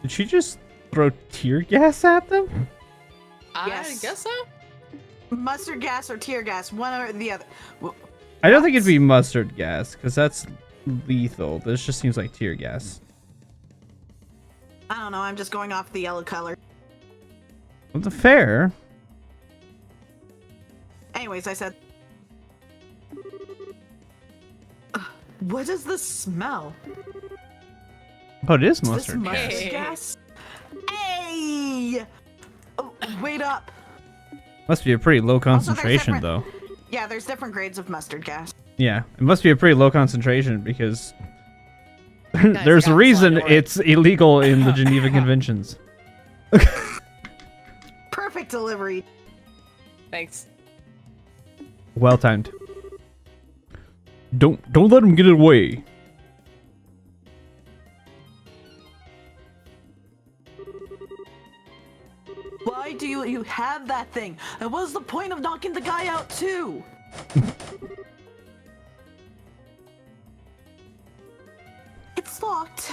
Did she just throw tear gas at them? I Yes. guess so. Mustard gas or tear gas, one or the other. I don't think it'd be mustard gas, because that's lethal. This just seems like tear gas. I don't know, I'm just going off the yellow color. Well, fair. Anyways, I said... What is the smell? Oh, it is Is this mustard. mustard Hey. gas? Hey! Oh, wait up. Must be a pretty low Also, there's concentration, different- though. Yeah, there's different grades of mustard gas. Yeah, it must be a pretty low concentration because Guys, there's a got reason slide away. it's illegal in the Geneva Conventions. Perfect delivery. Thanks. Well timed. Don't let him get it away. Why do you have that thing? And what's the point of knocking the guy out too? It's locked.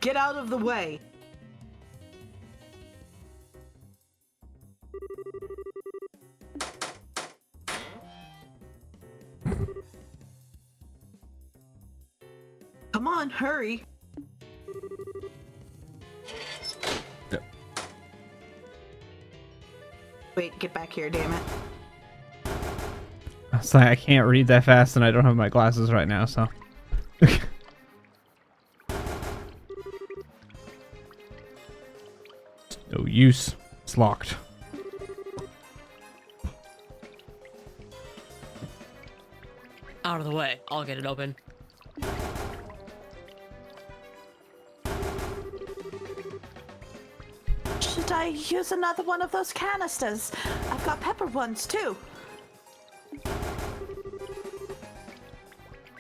Get out of the way. Come on, hurry. Yep. Wait, get back here, damn it. It's like I can't read that fast and I don't have my glasses right now, so. No use. It's locked. Out of the way. I'll get it open. Should I use another one of those canisters? I've got pepper ones too.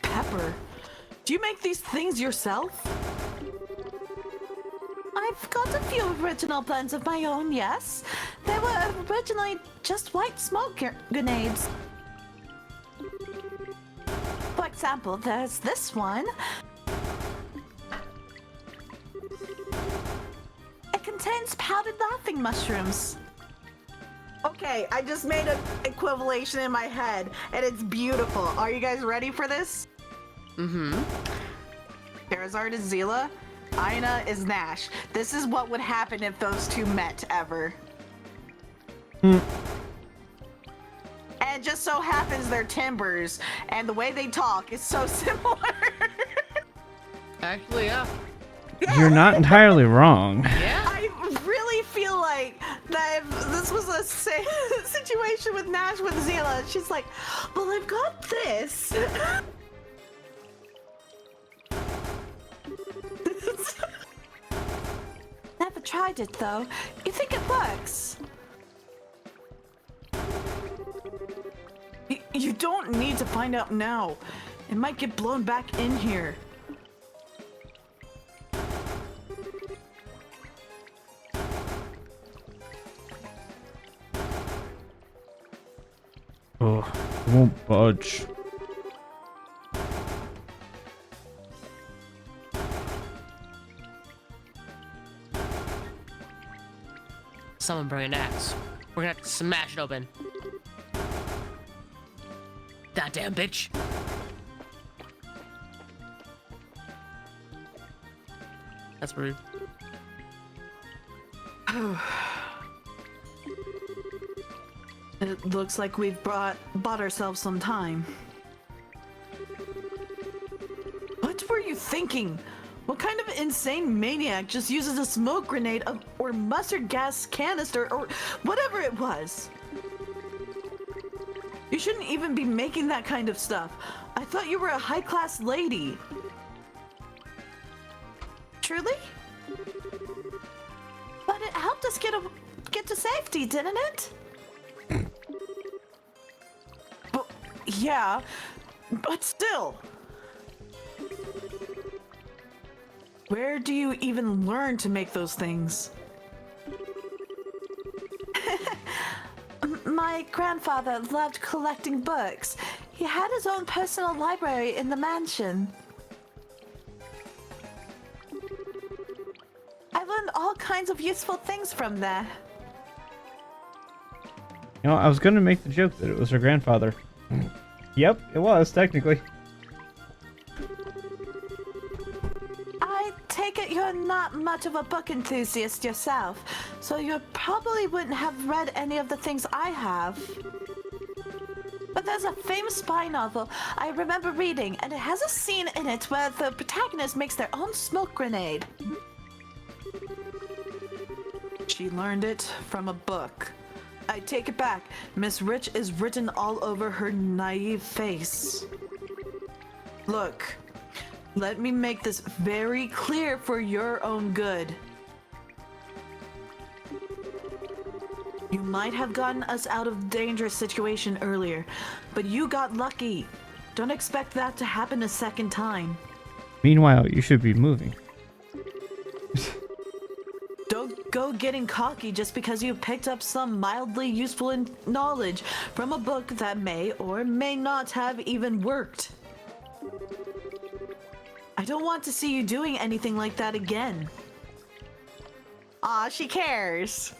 Pepper? Do you make these things yourself? I've got a few original blends of my own, yes. They were originally just white smoke grenades. example, there's this one. It contains powdered laughing mushrooms. Okay, I just made an equivalation in my head, and it's beautiful. Are you guys ready for this? Mm-hmm. Charizard is Zila, Aina is Nash. This is what would happen if those two met ever. And it just so happens they're timbers, and the way they talk is so similar. Actually, yeah. You're not entirely wrong. Yeah. I really feel like that if this was a situation with Nash with Zila, she's like, well, I've got this. Never tried it though. You think it works? You don't need to find out now. It might get blown back in here. Oh, it won't budge. Someone bring an axe. We're gonna have to smash it open. That damn bitch. That's rude. It looks like we've bought ourselves some time. What were you thinking? What kind of insane maniac just uses a smoke grenade or mustard gas canister or whatever it was? You shouldn't even be making that kind of stuff. I thought you were a high-class lady. Truly? But it helped us get to safety, didn't it? But, yeah, but still. Where do you even learn to make those things? My grandfather loved collecting books. He had his own personal library in the mansion. I learned all kinds of useful things from there. You know, I was gonna make the joke that it was her grandfather. Yep, it was, technically. I take it you're not much of a book enthusiast yourself, so you probably wouldn't have read any of the things I have. But there's a famous spy novel I remember reading, and it has a scene in it where the protagonist makes their own smoke grenade. She learned it from a book. I take it back. Miss Rich is written all over her naive face. Look, let me make this very clear for your own good. You might have gotten us out of a dangerous situation earlier, but you got lucky. Don't expect that to happen a second time. Meanwhile, you should be moving. Don't go getting cocky just because you picked up some mildly useful knowledge from a book that may or may not have even worked. I don't want to see you doing anything like that again. Aw, she cares.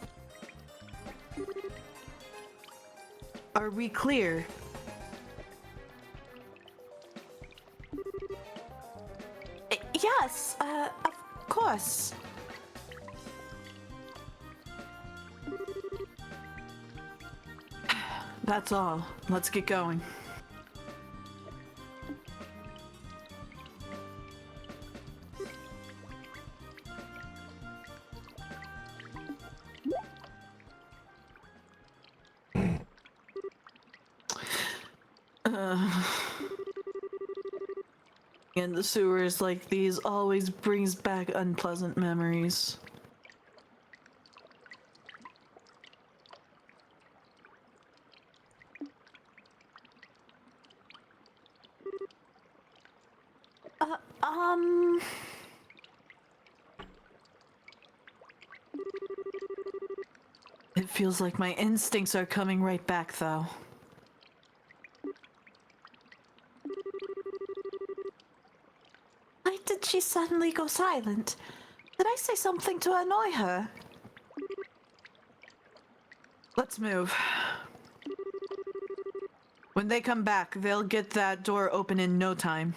Are we clear? Yes, of course. That's all. Let's get going. In the sewers like these always brings back unpleasant memories. It feels like my instincts are coming right back, though. just suddenly go silent? Did I say something to annoy her? Let's move. When they come back, they'll get that door open in no time.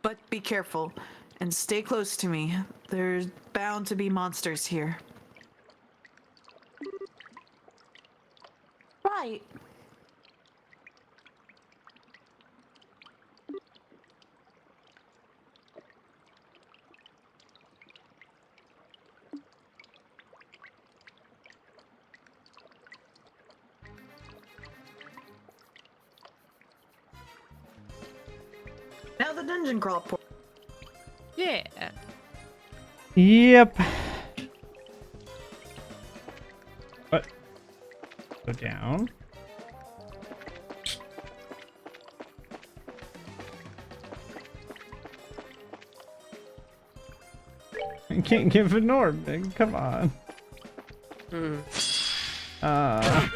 But be careful, and stay close to me. There's bound to be monsters here. Right. Now the dungeon crawl port. Yeah. Yep. What? Go down. I can't give an orb. Come on. Hmm. Ow.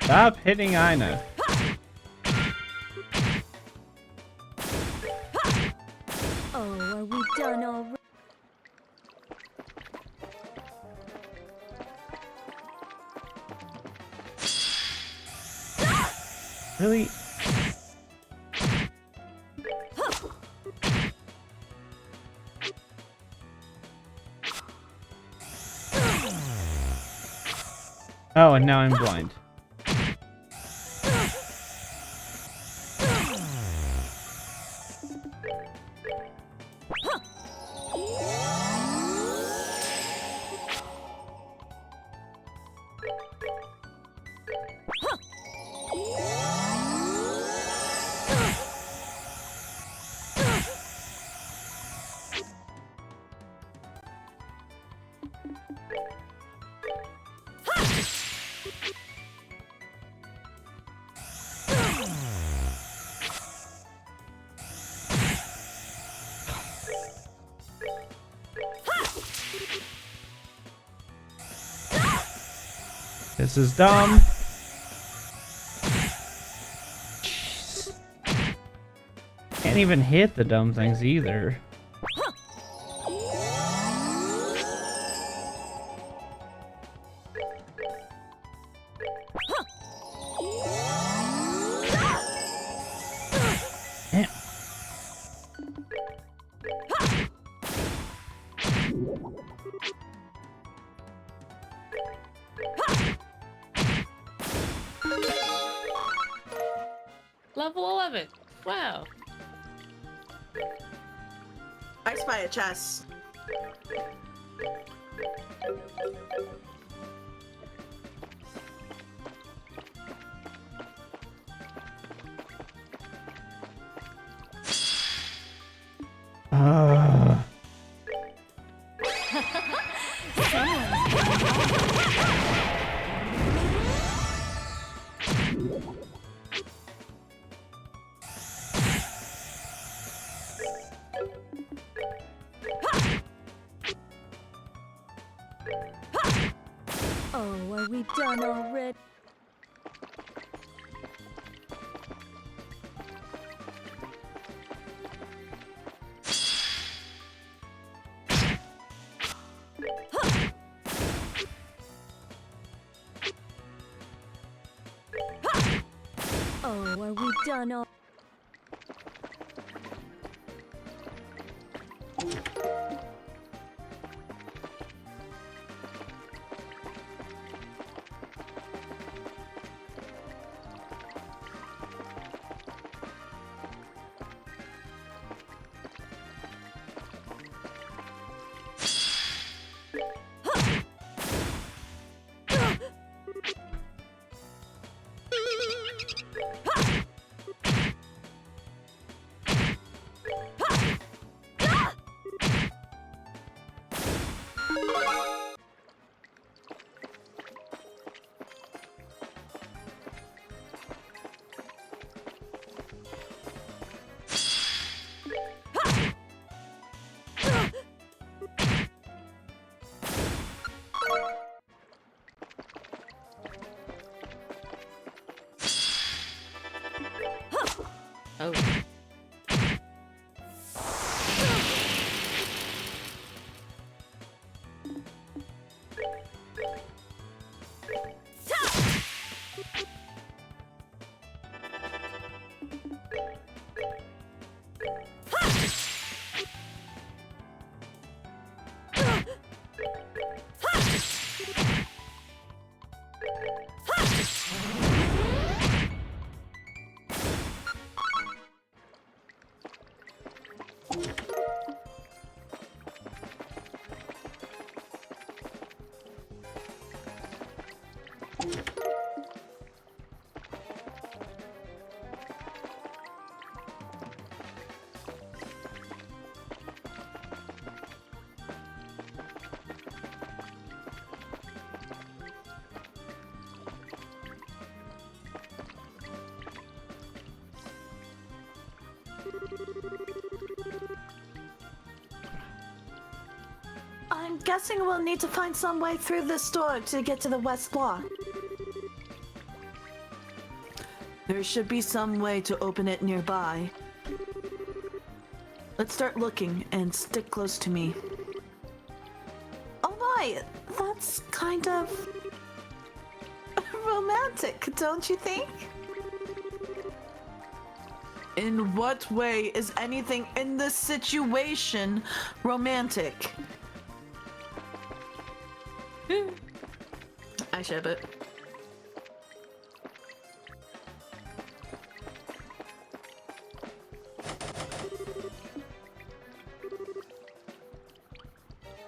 Stop hitting Ina. Oh, are we done already? Really? Oh, and now I'm blind. This is dumb. Jeez. Can't even hit the dumb things either. Damn. Level 11. Wow. I spy a chest. Oh, are we done already? Oh, are we done already? Oh. I'm guessing we'll need to find some way through this door to get to the west block. There should be some way to open it nearby. Let's start looking and stick close to me. Oh my, that's kind of romantic, don't you think? In what way is anything in this situation romantic? I ship it.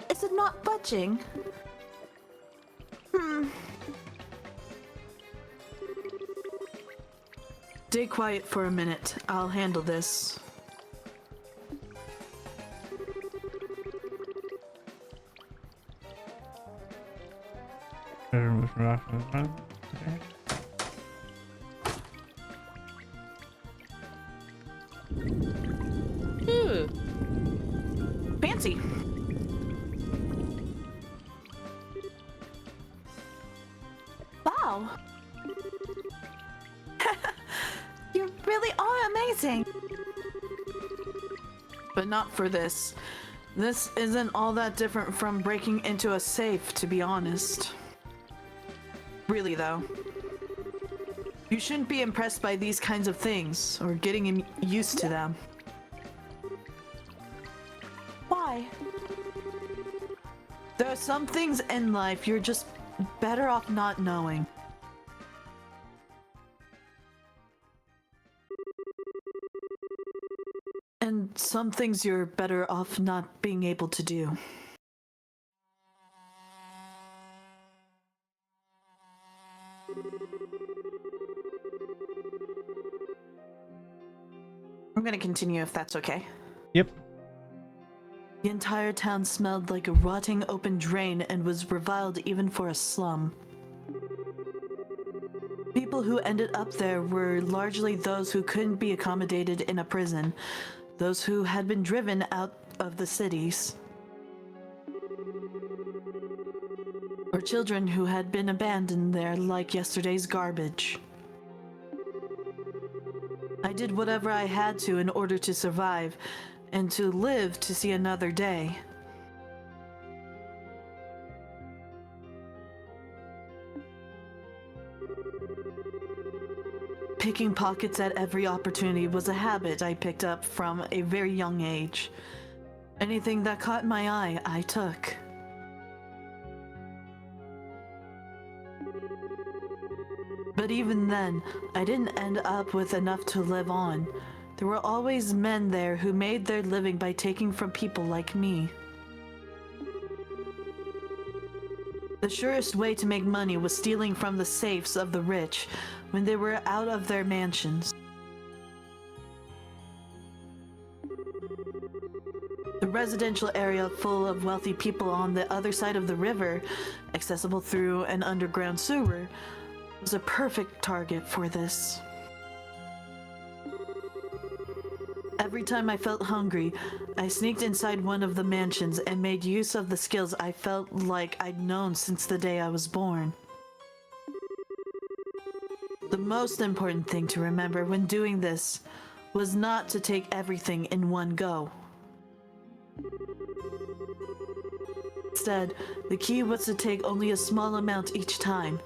Is it not budging? Stay quiet for a minute. I'll handle this. Ooh. Fancy. Wow. You really are amazing. But not for this. This isn't all that different from breaking into a safe, to be honest. Really, though. You shouldn't be impressed by these kinds of things, or getting used to them. Why? There are some things in life you're just better off not knowing. And some things you're better off not being able to do. I'm gonna continue if that's okay. Yep. The entire town smelled like a rotting open drain and was reviled even for a slum. People who ended up there were largely those who couldn't be accommodated in a prison, those who had been driven out of the cities, or children who had been abandoned there like yesterday's garbage. I did whatever I had to in order to survive, and to live to see another day. Picking pockets at every opportunity was a habit I picked up from a very young age. Anything that caught my eye, I took. But even then, I didn't end up with enough to live on. There were always men there who made their living by taking from people like me. The surest way to make money was stealing from the safes of the rich when they were out of their mansions. The residential area full of wealthy people on the other side of the river, accessible through an underground sewer, was a perfect target for this. Every time I felt hungry, I sneaked inside one of the mansions and made use of the skills I felt like I'd known since the day I was born. The most important thing to remember when doing this was not to take everything in one go. Instead, the key was to take only a small amount each time,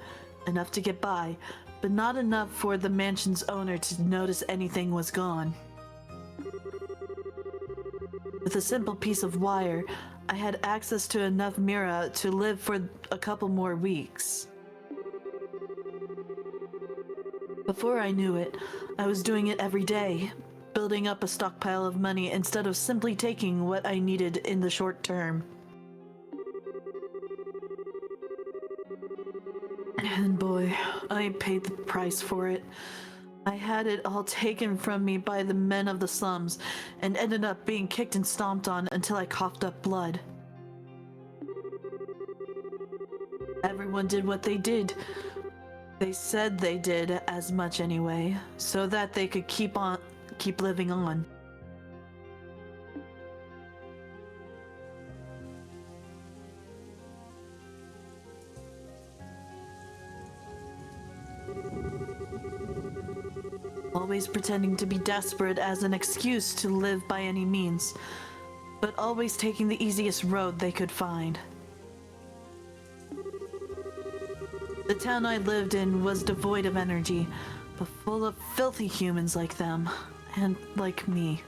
enough to get by, but not enough for the mansion's owner to notice anything was gone. With a simple piece of wire, I had access to enough Mira to live for a couple more weeks. Before I knew it, I was doing it every day, building up a stockpile of money instead of simply taking what I needed in the short term. And boy, I paid the price for it. I had it all taken from me by the men of the slums and ended up being kicked and stomped on until I coughed up blood. Everyone did what they did. They said they did as much anyway, so that they could keep living on. Always pretending to be desperate as an excuse to live by any means, but always taking the easiest road they could find. The town I lived in was devoid of energy, but full of filthy humans like them, and like me.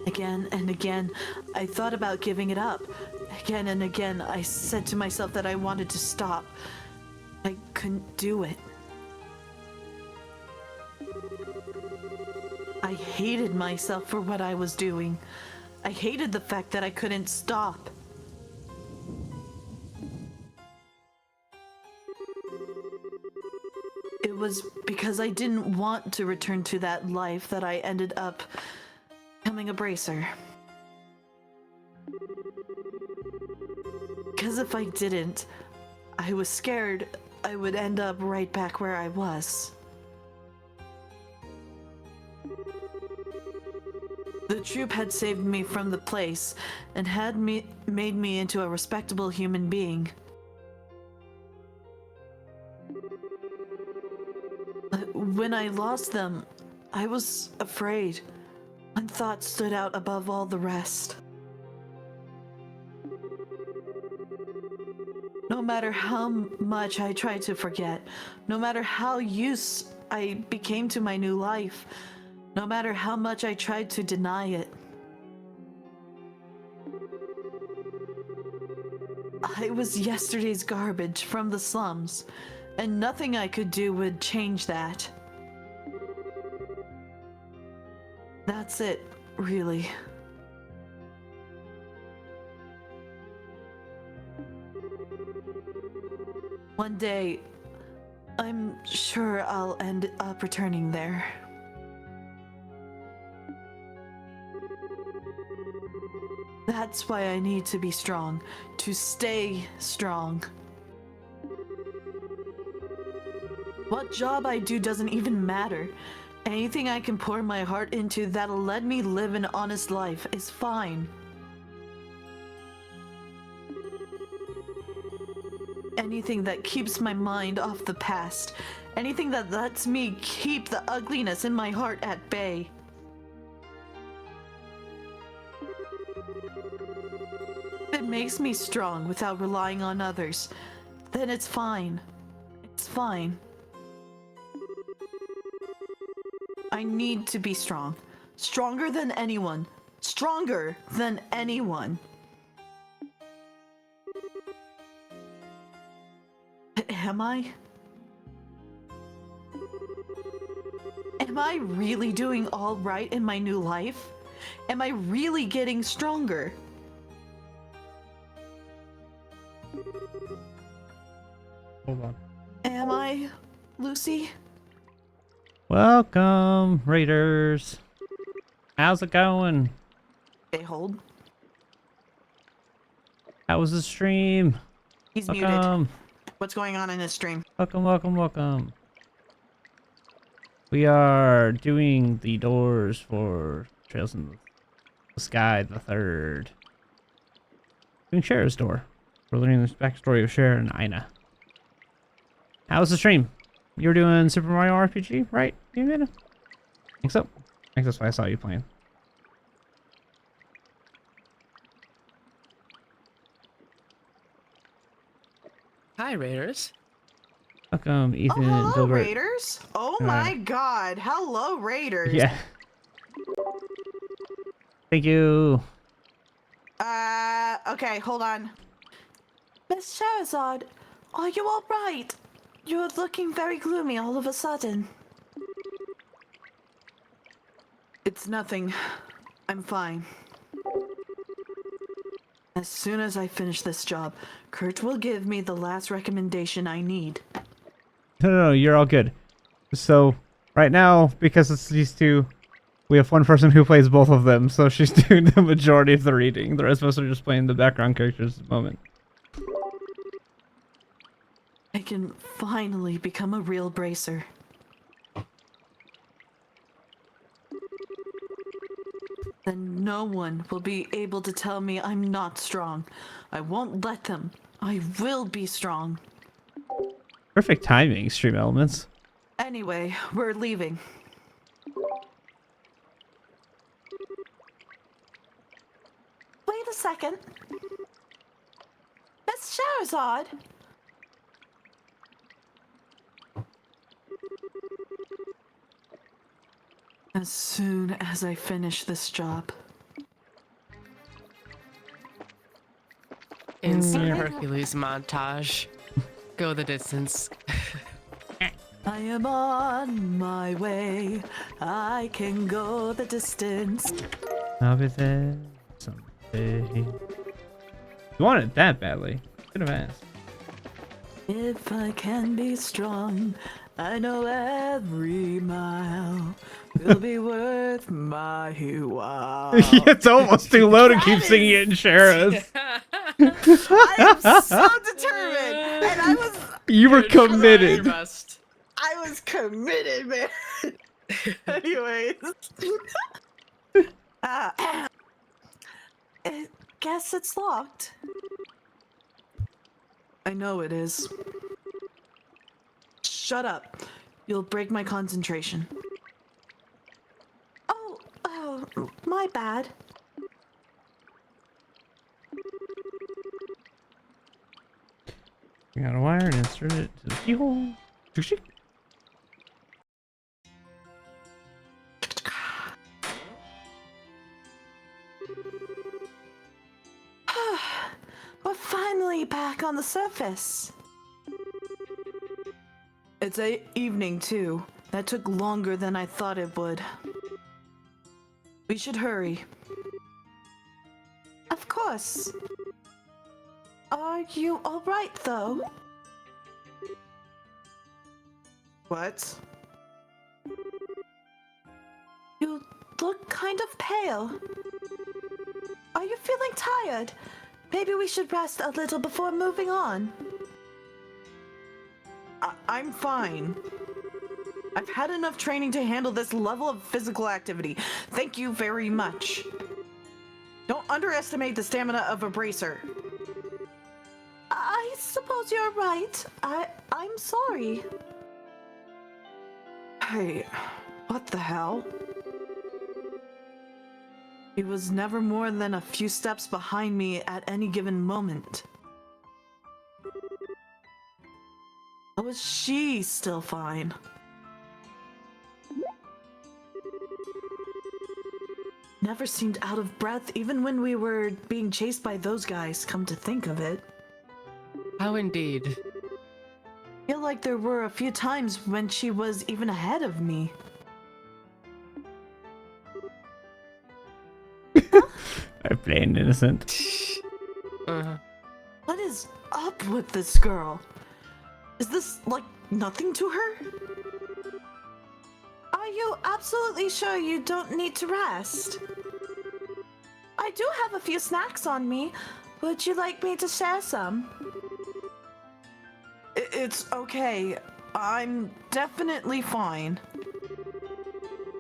Again and again, I thought about giving it up. Again and again, I said to myself that I wanted to stop. I couldn't do it. I hated myself for what I was doing. I hated the fact that I couldn't stop. It was because I didn't want to return to that life that I ended up becoming a bracer. Because if I didn't, I was scared I would end up right back where I was. The troop had saved me from the place and had made me into a respectable human being. But when I lost them, I was afraid. One thought stood out above all the rest. No matter how much I tried to forget, no matter how used I became to my new life, no matter how much I tried to deny it, I was yesterday's garbage from the slums, and nothing I could do would change that. That's it, really. One day, I'm sure I'll end up returning there. That's why I need to be strong, to stay strong. What job I do doesn't even matter. Anything I can pour my heart into that'll let me live an honest life is fine. Anything that keeps my mind off the past. Anything that lets me keep the ugliness in my heart at bay. If it makes me strong without relying on others, then it's fine. It's fine. I need to be strong. Stronger than anyone. Stronger than anyone. Am I? Am I really doing all right in my new life? Am I really getting stronger? Hold on. Am I, Lucy? Welcome, Raiders. How's it going? They hold. How was the stream? He's muted. Welcome. What's going on in this stream? Welcome, welcome, welcome. We are doing the doors for Trails in the Sky the Third. Doing Schera's door. We're learning the backstory of Schera and Ina. How was the stream? You're doing Super Mario RPG, right? You gonna? I think so. I think that's why I saw you playing. Hi, Raiders. Welcome, Ethan and hello, Gilbert. Raiders. Oh my god. Hello, Raiders. Yeah. Thank you. Okay, hold on. Miss Sherazade, are you alright? You're looking very gloomy all of a sudden. It's nothing. I'm fine. As soon as I finish this job, Kurt will give me the last recommendation I need. No, you're all good. So, right now, because it's these two, we have one person who plays both of them, so she's doing the majority of the reading. The rest of us are just playing the background characters at the moment. I can finally become a real bracer. Then no one will be able to tell me I'm not strong. I won't let them. I will be strong. Perfect timing, Stream Elements. Anyway, we're leaving. Wait a second. Miss Sherazade. As soon as I finish this job. Instant Hercules montage. Go the distance. I am on my way. I can go the distance. I'll be there someday. You want it that badly. Could have asked. If I can be strong, I know every mile will be worth my while. It's almost too low to keep That singing it in Schera's. I am so determined, and I was You were You're trying your committed. best. committed, man. Anyways, I guess it's locked. I know it is. Shut up. You'll break my concentration. Oh, my bad. We got a wire and insert it to the keyhole. Shoo-shoo. We're finally back on the surface. It's evening, too. That took longer than I thought it would. We should hurry. Of course. Are you alright, though? What? You look kind of pale. Are you feeling tired? Maybe we should rest a little before moving on. I'm fine. I've had enough training to handle this level of physical activity. Thank you very much. Don't underestimate the stamina of a bracer. I suppose you're right. I'm sorry. Hey, what the hell? He was never more than a few steps behind me at any given moment. How was she still fine? Never seemed out of breath even when we were being chased by those guys, come to think of it. How indeed. Feel like there were a few times when she was even ahead of me. I'm playing innocent. What is up with this girl? Is this, like, nothing to her? Are you absolutely sure you don't need to rest? I do have a few snacks on me. Would you like me to share some? It's okay. I'm definitely fine.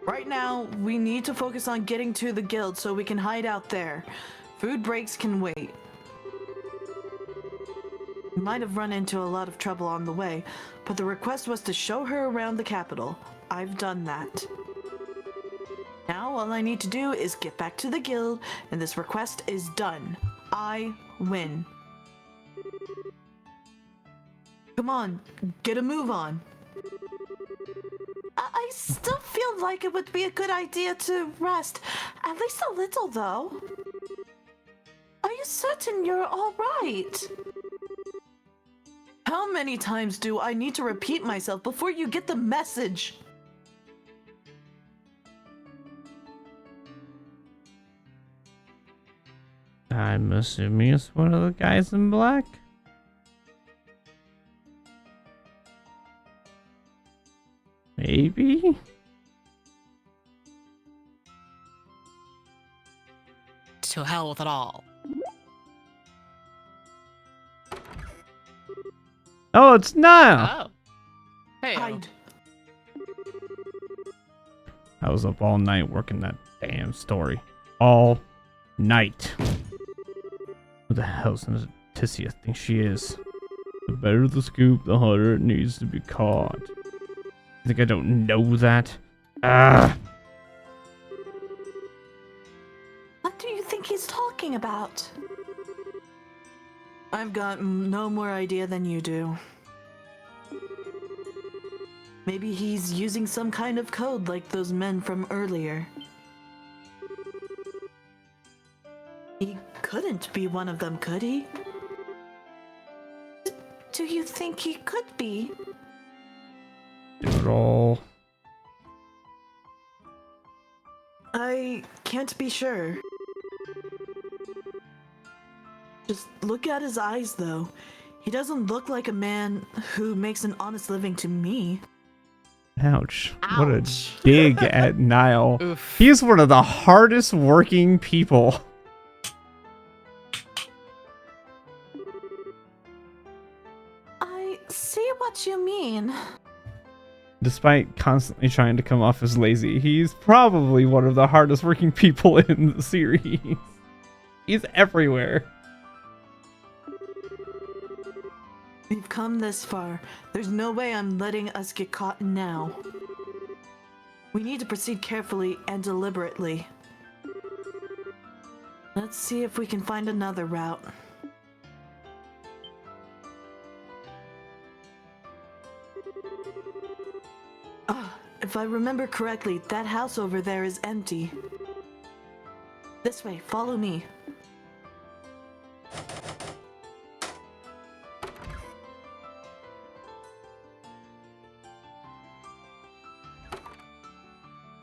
Right now, we need to focus on getting to the guild so we can hide out there. Food breaks can wait. We might have run into a lot of trouble on the way, but the request was to show her around the capital. I've done that. Now all I need to do is get back to the guild, and this request is done. I win. Come on, get a move on. I still feel like it would be a good idea to rest. At least a little, though. Are you certain you're all right? How many times do I need to repeat myself before you get the message? I'm assuming it's one of the guys in black. Maybe? To hell with it all. Oh, it's Niall! Oh. Hey. Hide. I was up all night working that damn story. All night. Who the hell's Tissia think she is? The better the scoop, the harder it needs to be caught. You think I don't know that? Ah! What do you think he's talking about? I've got no more idea than you do. Maybe he's using some kind of code like those men from earlier. He couldn't be one of them, could he? Do you think he could be? Do it all. I can't be sure. Just look at his eyes, though. He doesn't look like a man who makes an honest living to me. Ouch. What a Ouch. dig at Niall. Oof. He's one of the hardest working people. I see what you mean. Despite constantly trying to come off as lazy, he's probably one of the hardest working people in the series. He's everywhere. We've come this far. There's no way I'm letting us get caught now. We need to proceed carefully and deliberately. Let's see if we can find another route. If I remember correctly, that house over there is empty. This way, follow me.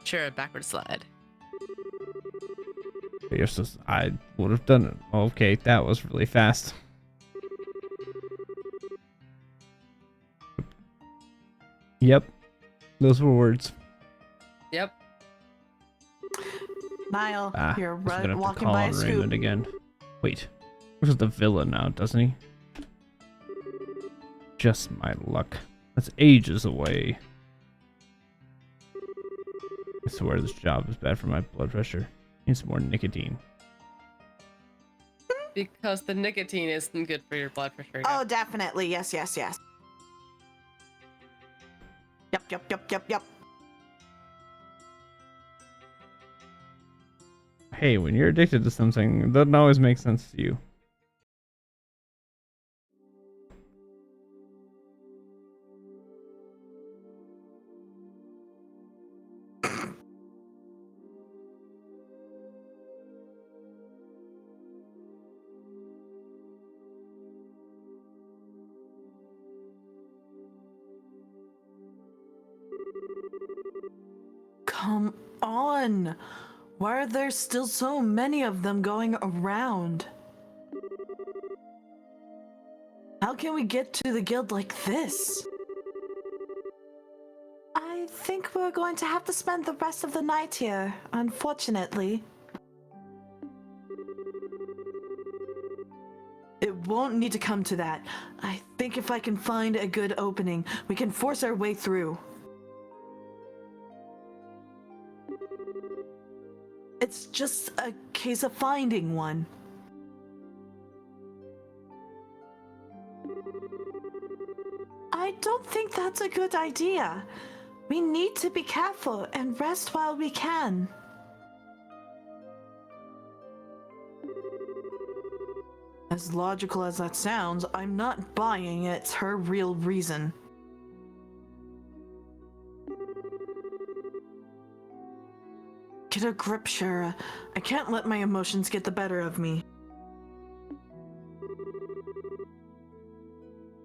Sure, backward slide. Yes, I would have done it. Okay, that was really fast. Yep. Those were words. Yep. Niall, you're guess I'm gonna have to walking call by a on scoop. Raymond again. Wait. Where's the villa now, doesn't he? Just my luck. That's ages away. I swear this job is bad for my blood pressure. Need some more nicotine. Because the nicotine isn't good for your blood pressure. Oh, definitely. Yes, yes, yes. Yep. Hey, when you're addicted to something, it doesn't always make sense to you. Come on. Why are there still so many of them going around? How can we get to the guild like this? I think we're going to have to spend the rest of the night here, unfortunately. It won't need to come to that. I think if I can find a good opening, we can force our way through. It's just a case of finding one. don't think that's a good idea. We need to be careful and rest while we can. As logical as that sounds, I'm not buying it's her real reason. Get a grip, Schera. I can't let my emotions get the better of me.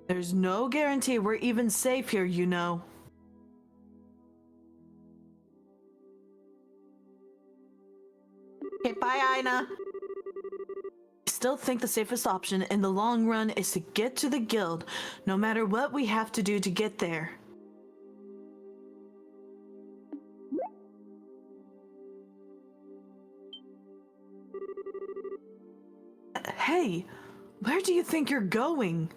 There's no guarantee we're even safe here, you know. Okay, bye, Aina. I still think the safest option in the long run is to get to the guild, no matter what we have to do to get there. Hey, where do you think you're going?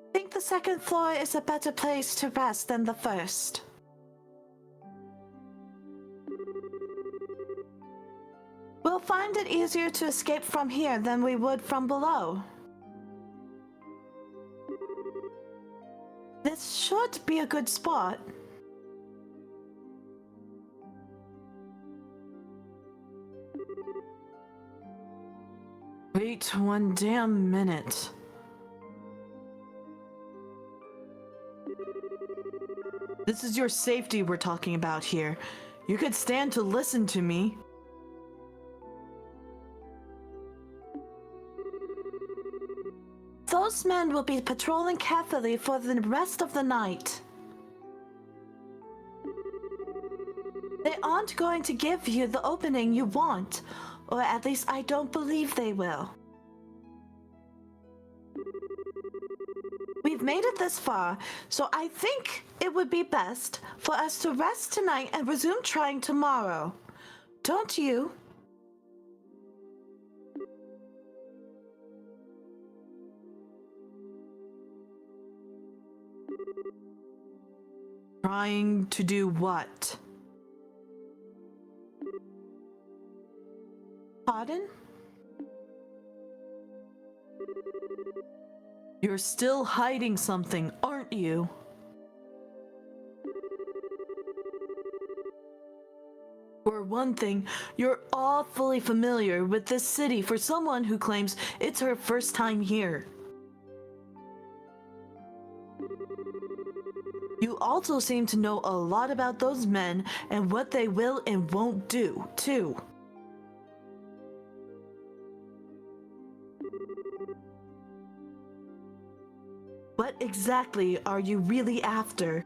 I think the second floor is a better place to rest than the first. We'll find it easier to escape from here than we would from below. This should be a good spot. Wait one damn minute. This is your safety we're talking about here. You could stand to listen to me. Those men will be patrolling carefully for the rest of the night. They aren't going to give you the opening you want, or at least I don't believe they will. We've made it this far, so I think it would be best for us to rest tonight and resume trying tomorrow. Don't you? Trying to do what? Pardon? You're still hiding something, aren't you? For one thing, you're awfully familiar with this city for someone who claims it's her first time here. You also seem to know a lot about those men and what they will and won't do, too. What exactly are you really after?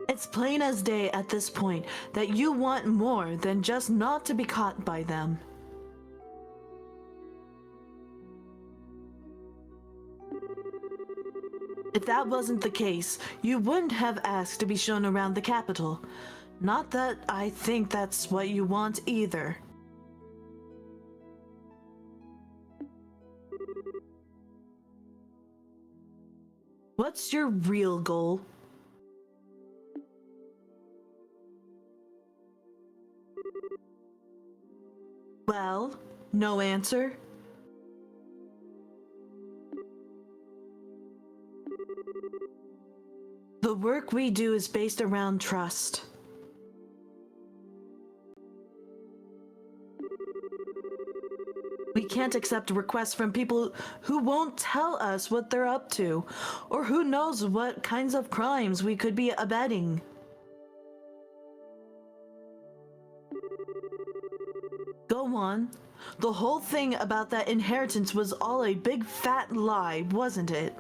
It's plain as day at this point that you want more than just not to be caught by them. If that wasn't the case, you wouldn't have asked to be shown around the capital. Not that I think that's what you want either. What's your real goal? Well, no answer. The work we do is based around trust. We can't accept requests from people who won't tell us what they're up to, or who knows what kinds of crimes we could be abetting. Go on. The whole thing about that inheritance was all a big fat lie, wasn't it?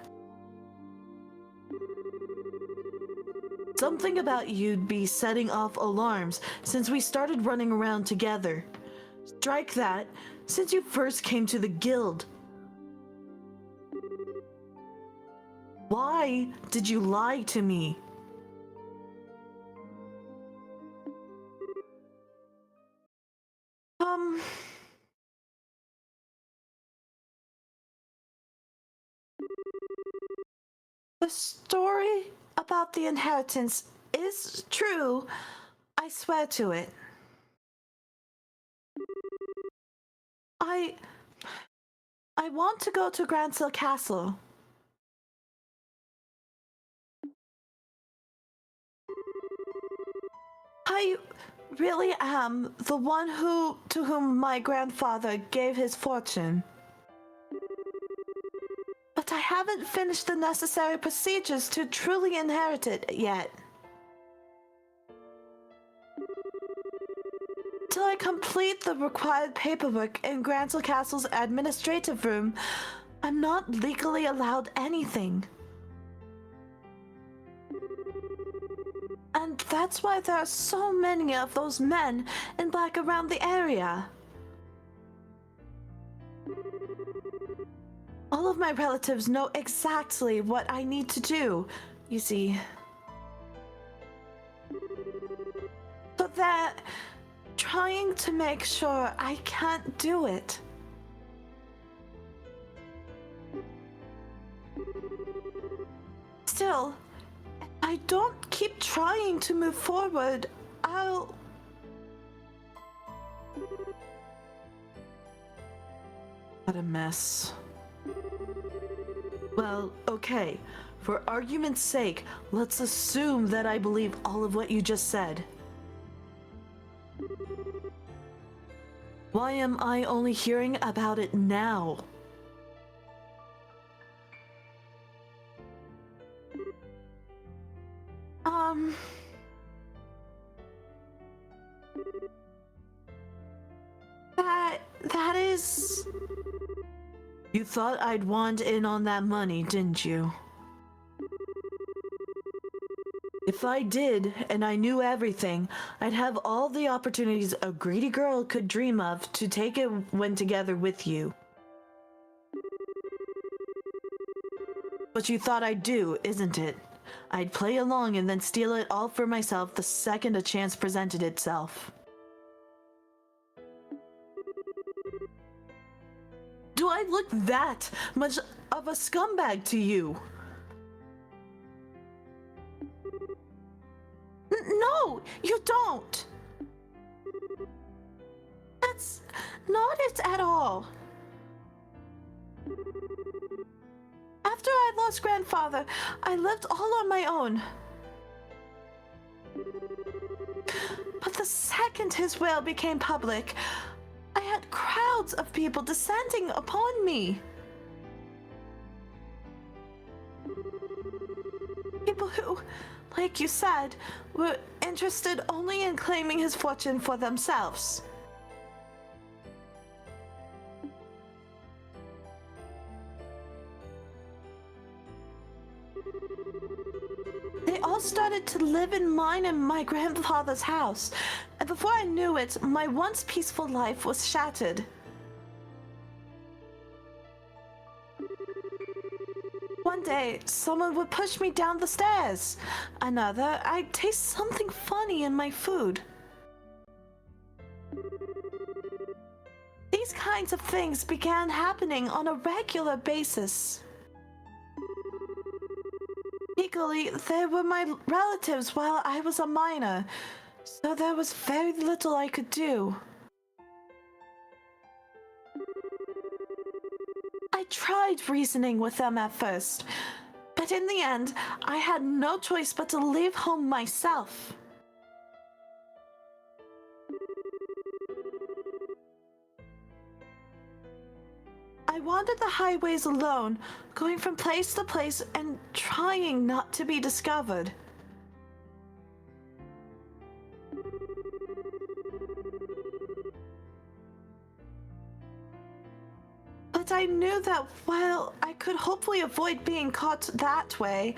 Something about you'd be setting off alarms since we started running around together. Strike that, since you first came to the guild. Why did you lie to me? The story about the inheritance is true. I swear to it. I want to go to Gransil Castle. I really am the one to whom my grandfather gave his fortune. But I haven't finished the necessary procedures to truly inherit it yet. Till I complete the required paperwork in Gransil Castle's administrative room, I'm not legally allowed anything. And that's why there are so many of those men in black around the area. All of my relatives know exactly what I need to do, you see. So they're trying to make sure I can't do it. Still, if I don't keep trying to move forward, I'll... What a mess. Well, okay. For argument's sake, let's assume that I believe all of what you just said. Why am I only hearing about it now? That is... You thought I'd want in on that money, didn't you? If I did, and I knew everything, I'd have all the opportunities a greedy girl could dream of to take it when together with you. What you thought I'd do, isn't it? I'd play along and then steal it all for myself the second a chance presented itself. Do I look that much of a scumbag to you? No, you don't. That's not it at all. After I lost grandfather, I lived all on my own. But the second his will became public, I had crowds of people descending upon me. People who, like you said, were interested only in claiming his fortune for themselves. They all started to live in mine and my grandfather's house, and before I knew it, my once peaceful life was shattered. One day, someone would push me down the stairs. Another, I'd taste something funny in my food. These kinds of things began happening on a regular basis. Legally, they were my relatives while I was a minor, so there was very little I could do. I tried reasoning with them at first, but in the end, I had no choice but to leave home myself. I wandered the highways alone, going from place to place and trying not to be discovered. But I knew that while I could hopefully avoid being caught that way,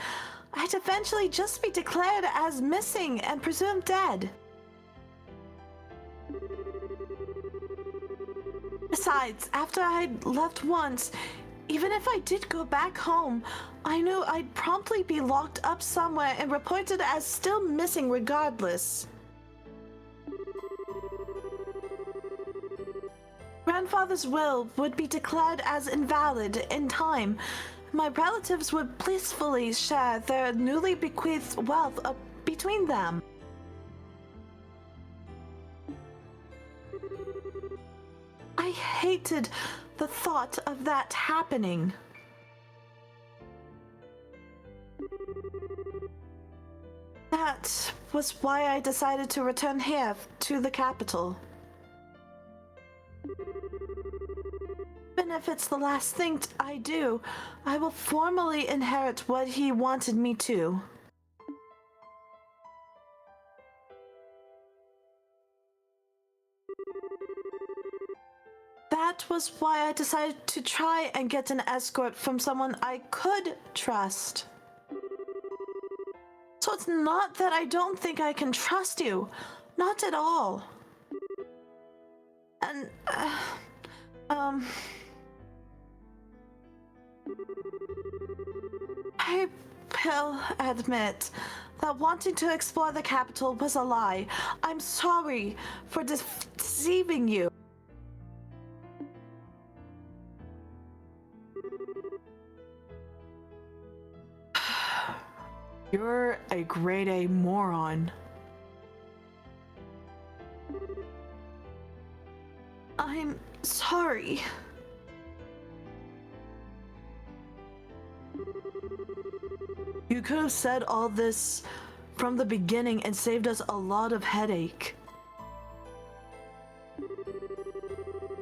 I'd eventually just be declared as missing and presumed dead. Besides, after I'd left once, even if I did go back home, I knew I'd promptly be locked up somewhere and reported as still missing regardless. Grandfather's will would be declared as invalid in time, my relatives would blissfully share their newly bequeathed wealth between them. I hated the thought of that happening. That was why I decided to return here to the capital. Even if it's the last thing I do, I will formally inherit what he wanted me to. That was why I decided to try and get an escort from someone I could trust. So it's not that I don't think I can trust you. Not at all. And, I will admit that wanting to explore the capital was a lie. I'm sorry for deceiving you. You're a grade A moron. I'm sorry. You could have said all this from the beginning and saved us a lot of headache.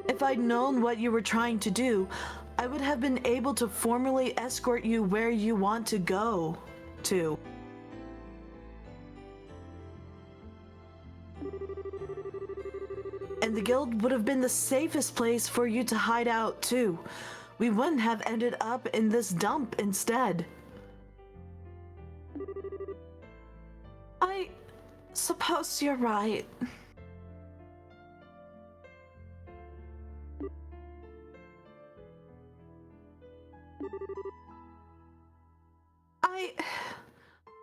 If I'd known what you were trying to do, I would have been able to formally escort you where you want to go to. And the guild would have been the safest place for you to hide out too. We wouldn't have ended up in this dump instead. I suppose you're right.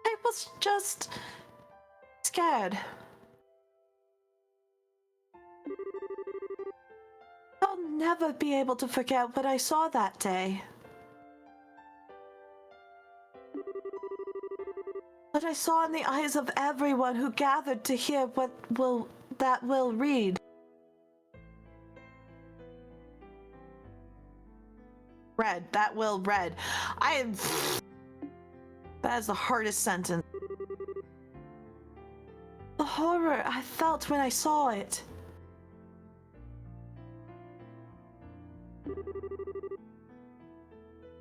I was just scared. I'll never be able to forget what I saw that day. What I saw in the eyes of everyone who gathered to hear what will read. Read. That will read. That is the hardest sentence. The horror I felt when I saw it.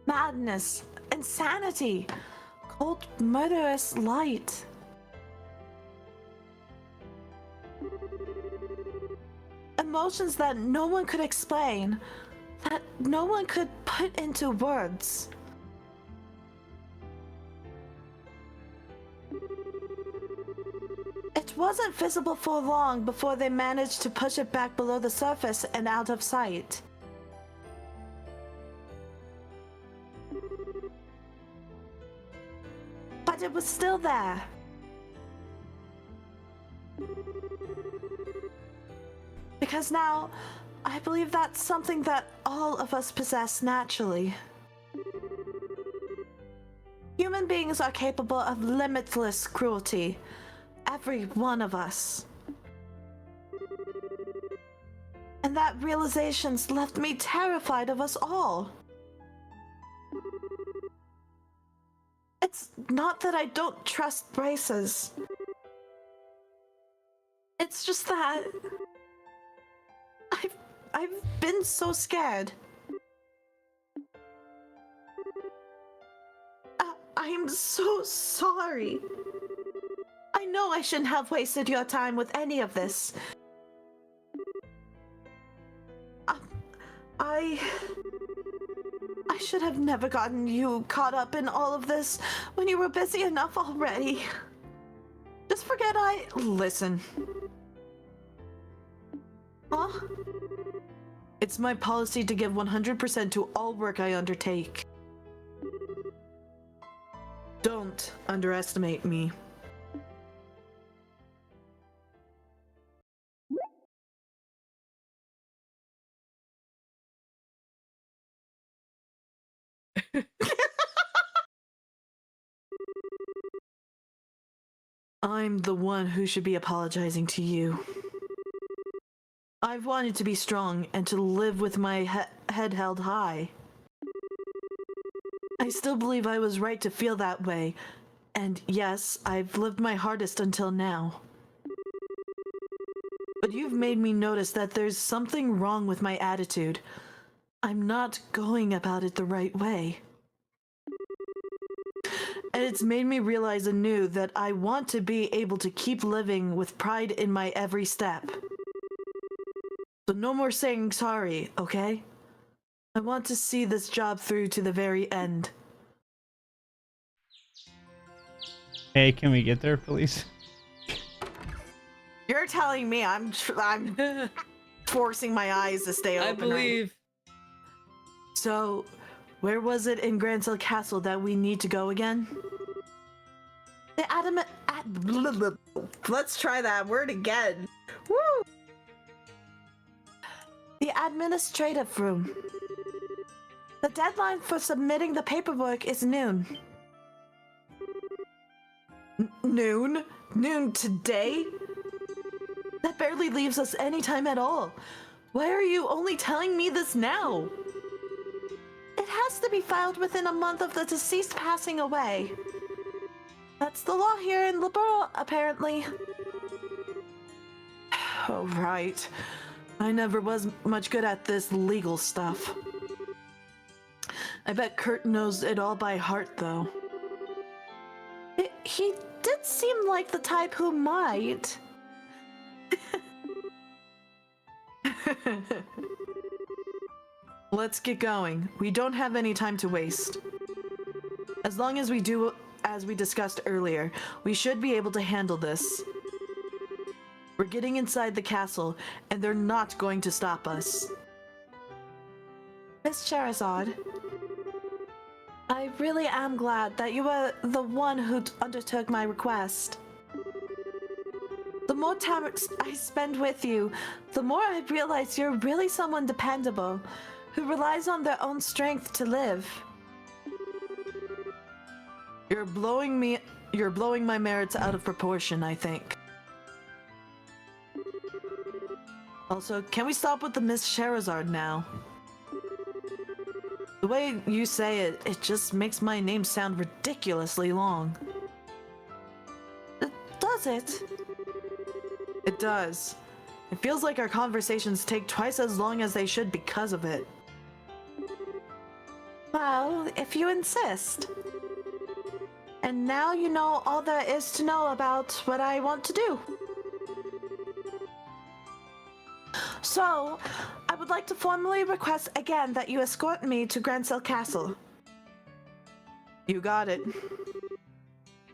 Madness, insanity, cold, murderous light. Emotions that no one could explain, that no one could put into words. It wasn't visible for long before they managed to push it back below the surface and out of sight. But it was still there. Because now, I believe that's something that all of us possess naturally. Human beings are capable of limitless cruelty. Every one of us. And that realization's left me terrified of us all. It's not that I don't trust braces. It's just that I've been so scared. I'm so sorry. I know I shouldn't have wasted your time with any of this. I should have never gotten you caught up in all of this when you were busy enough already. Just forget Listen. Huh? It's my policy to give 100% to all work I undertake. Don't underestimate me. I'm the one who should be apologizing to you. I've wanted to be strong and to live with my head held high. I still believe I was right to feel that way, and yes, I've lived my hardest until now. But you've made me notice that there's something wrong with my attitude. I'm not going about it the right way. And it's made me realize anew that I want to be able to keep living with pride in my every step. So no more saying sorry, okay? I want to see this job through to the very end. Hey, can we get there, please? You're telling me I'm forcing my eyes to stay open. I believe. So, where was it in Grancel Castle that we need to go again? The let's try that word again. Woo! The administrative room. The deadline for submitting the paperwork is noon. Noon? Noon today? That barely leaves us any time at all. Why are you only telling me this now? It has to be filed within a month of the deceased passing away. That's the law here in Liberal, apparently. Oh, right. I never was much good at this legal stuff. I bet Kurt knows it all by heart, though. He did seem like the type who might. Let's get going. We don't have any time to waste. As long as we do as we discussed earlier, we should be able to handle this. We're getting inside the castle, and they're not going to stop us. Miss Scherazard, I really am glad that you were the one who undertook my request. The more time I spend with you, the more I realize you're really someone dependable, who relies on their own strength to live. You're blowing my merits out of proportion, I think. Also, can we stop with the Miss Scherazard now? The way you say it, it just makes my name sound ridiculously long. Does it? It does. It feels like our conversations take twice as long as they should because of it. Well, if you insist. And now you know all there is to know about what I want to do. So, I would like to formally request again that you escort me to Grancel Castle. You got it.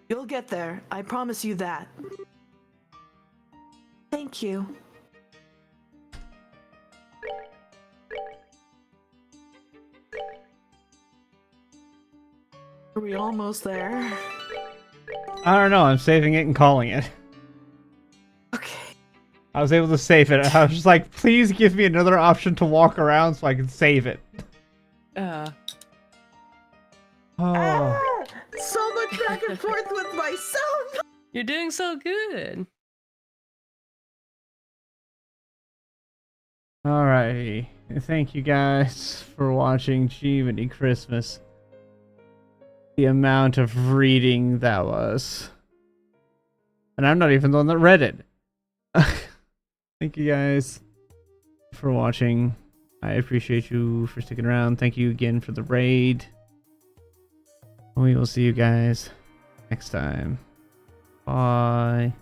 You'll get there, I promise you that. Thank you. Are we almost there? I don't know. I'm saving it and calling it. Okay. I was able to save it. I was just like, please give me another option to walk around so I can save it. Oh. So much back and forth with myself! You're doing so good. Alrighty. Thank you guys for watching Jiminy Christmas. The amount of reading that was. And I'm not even the one that read it. Thank you guys for watching. I appreciate you for sticking around. Thank you again for the raid. We will see you guys next time. Bye.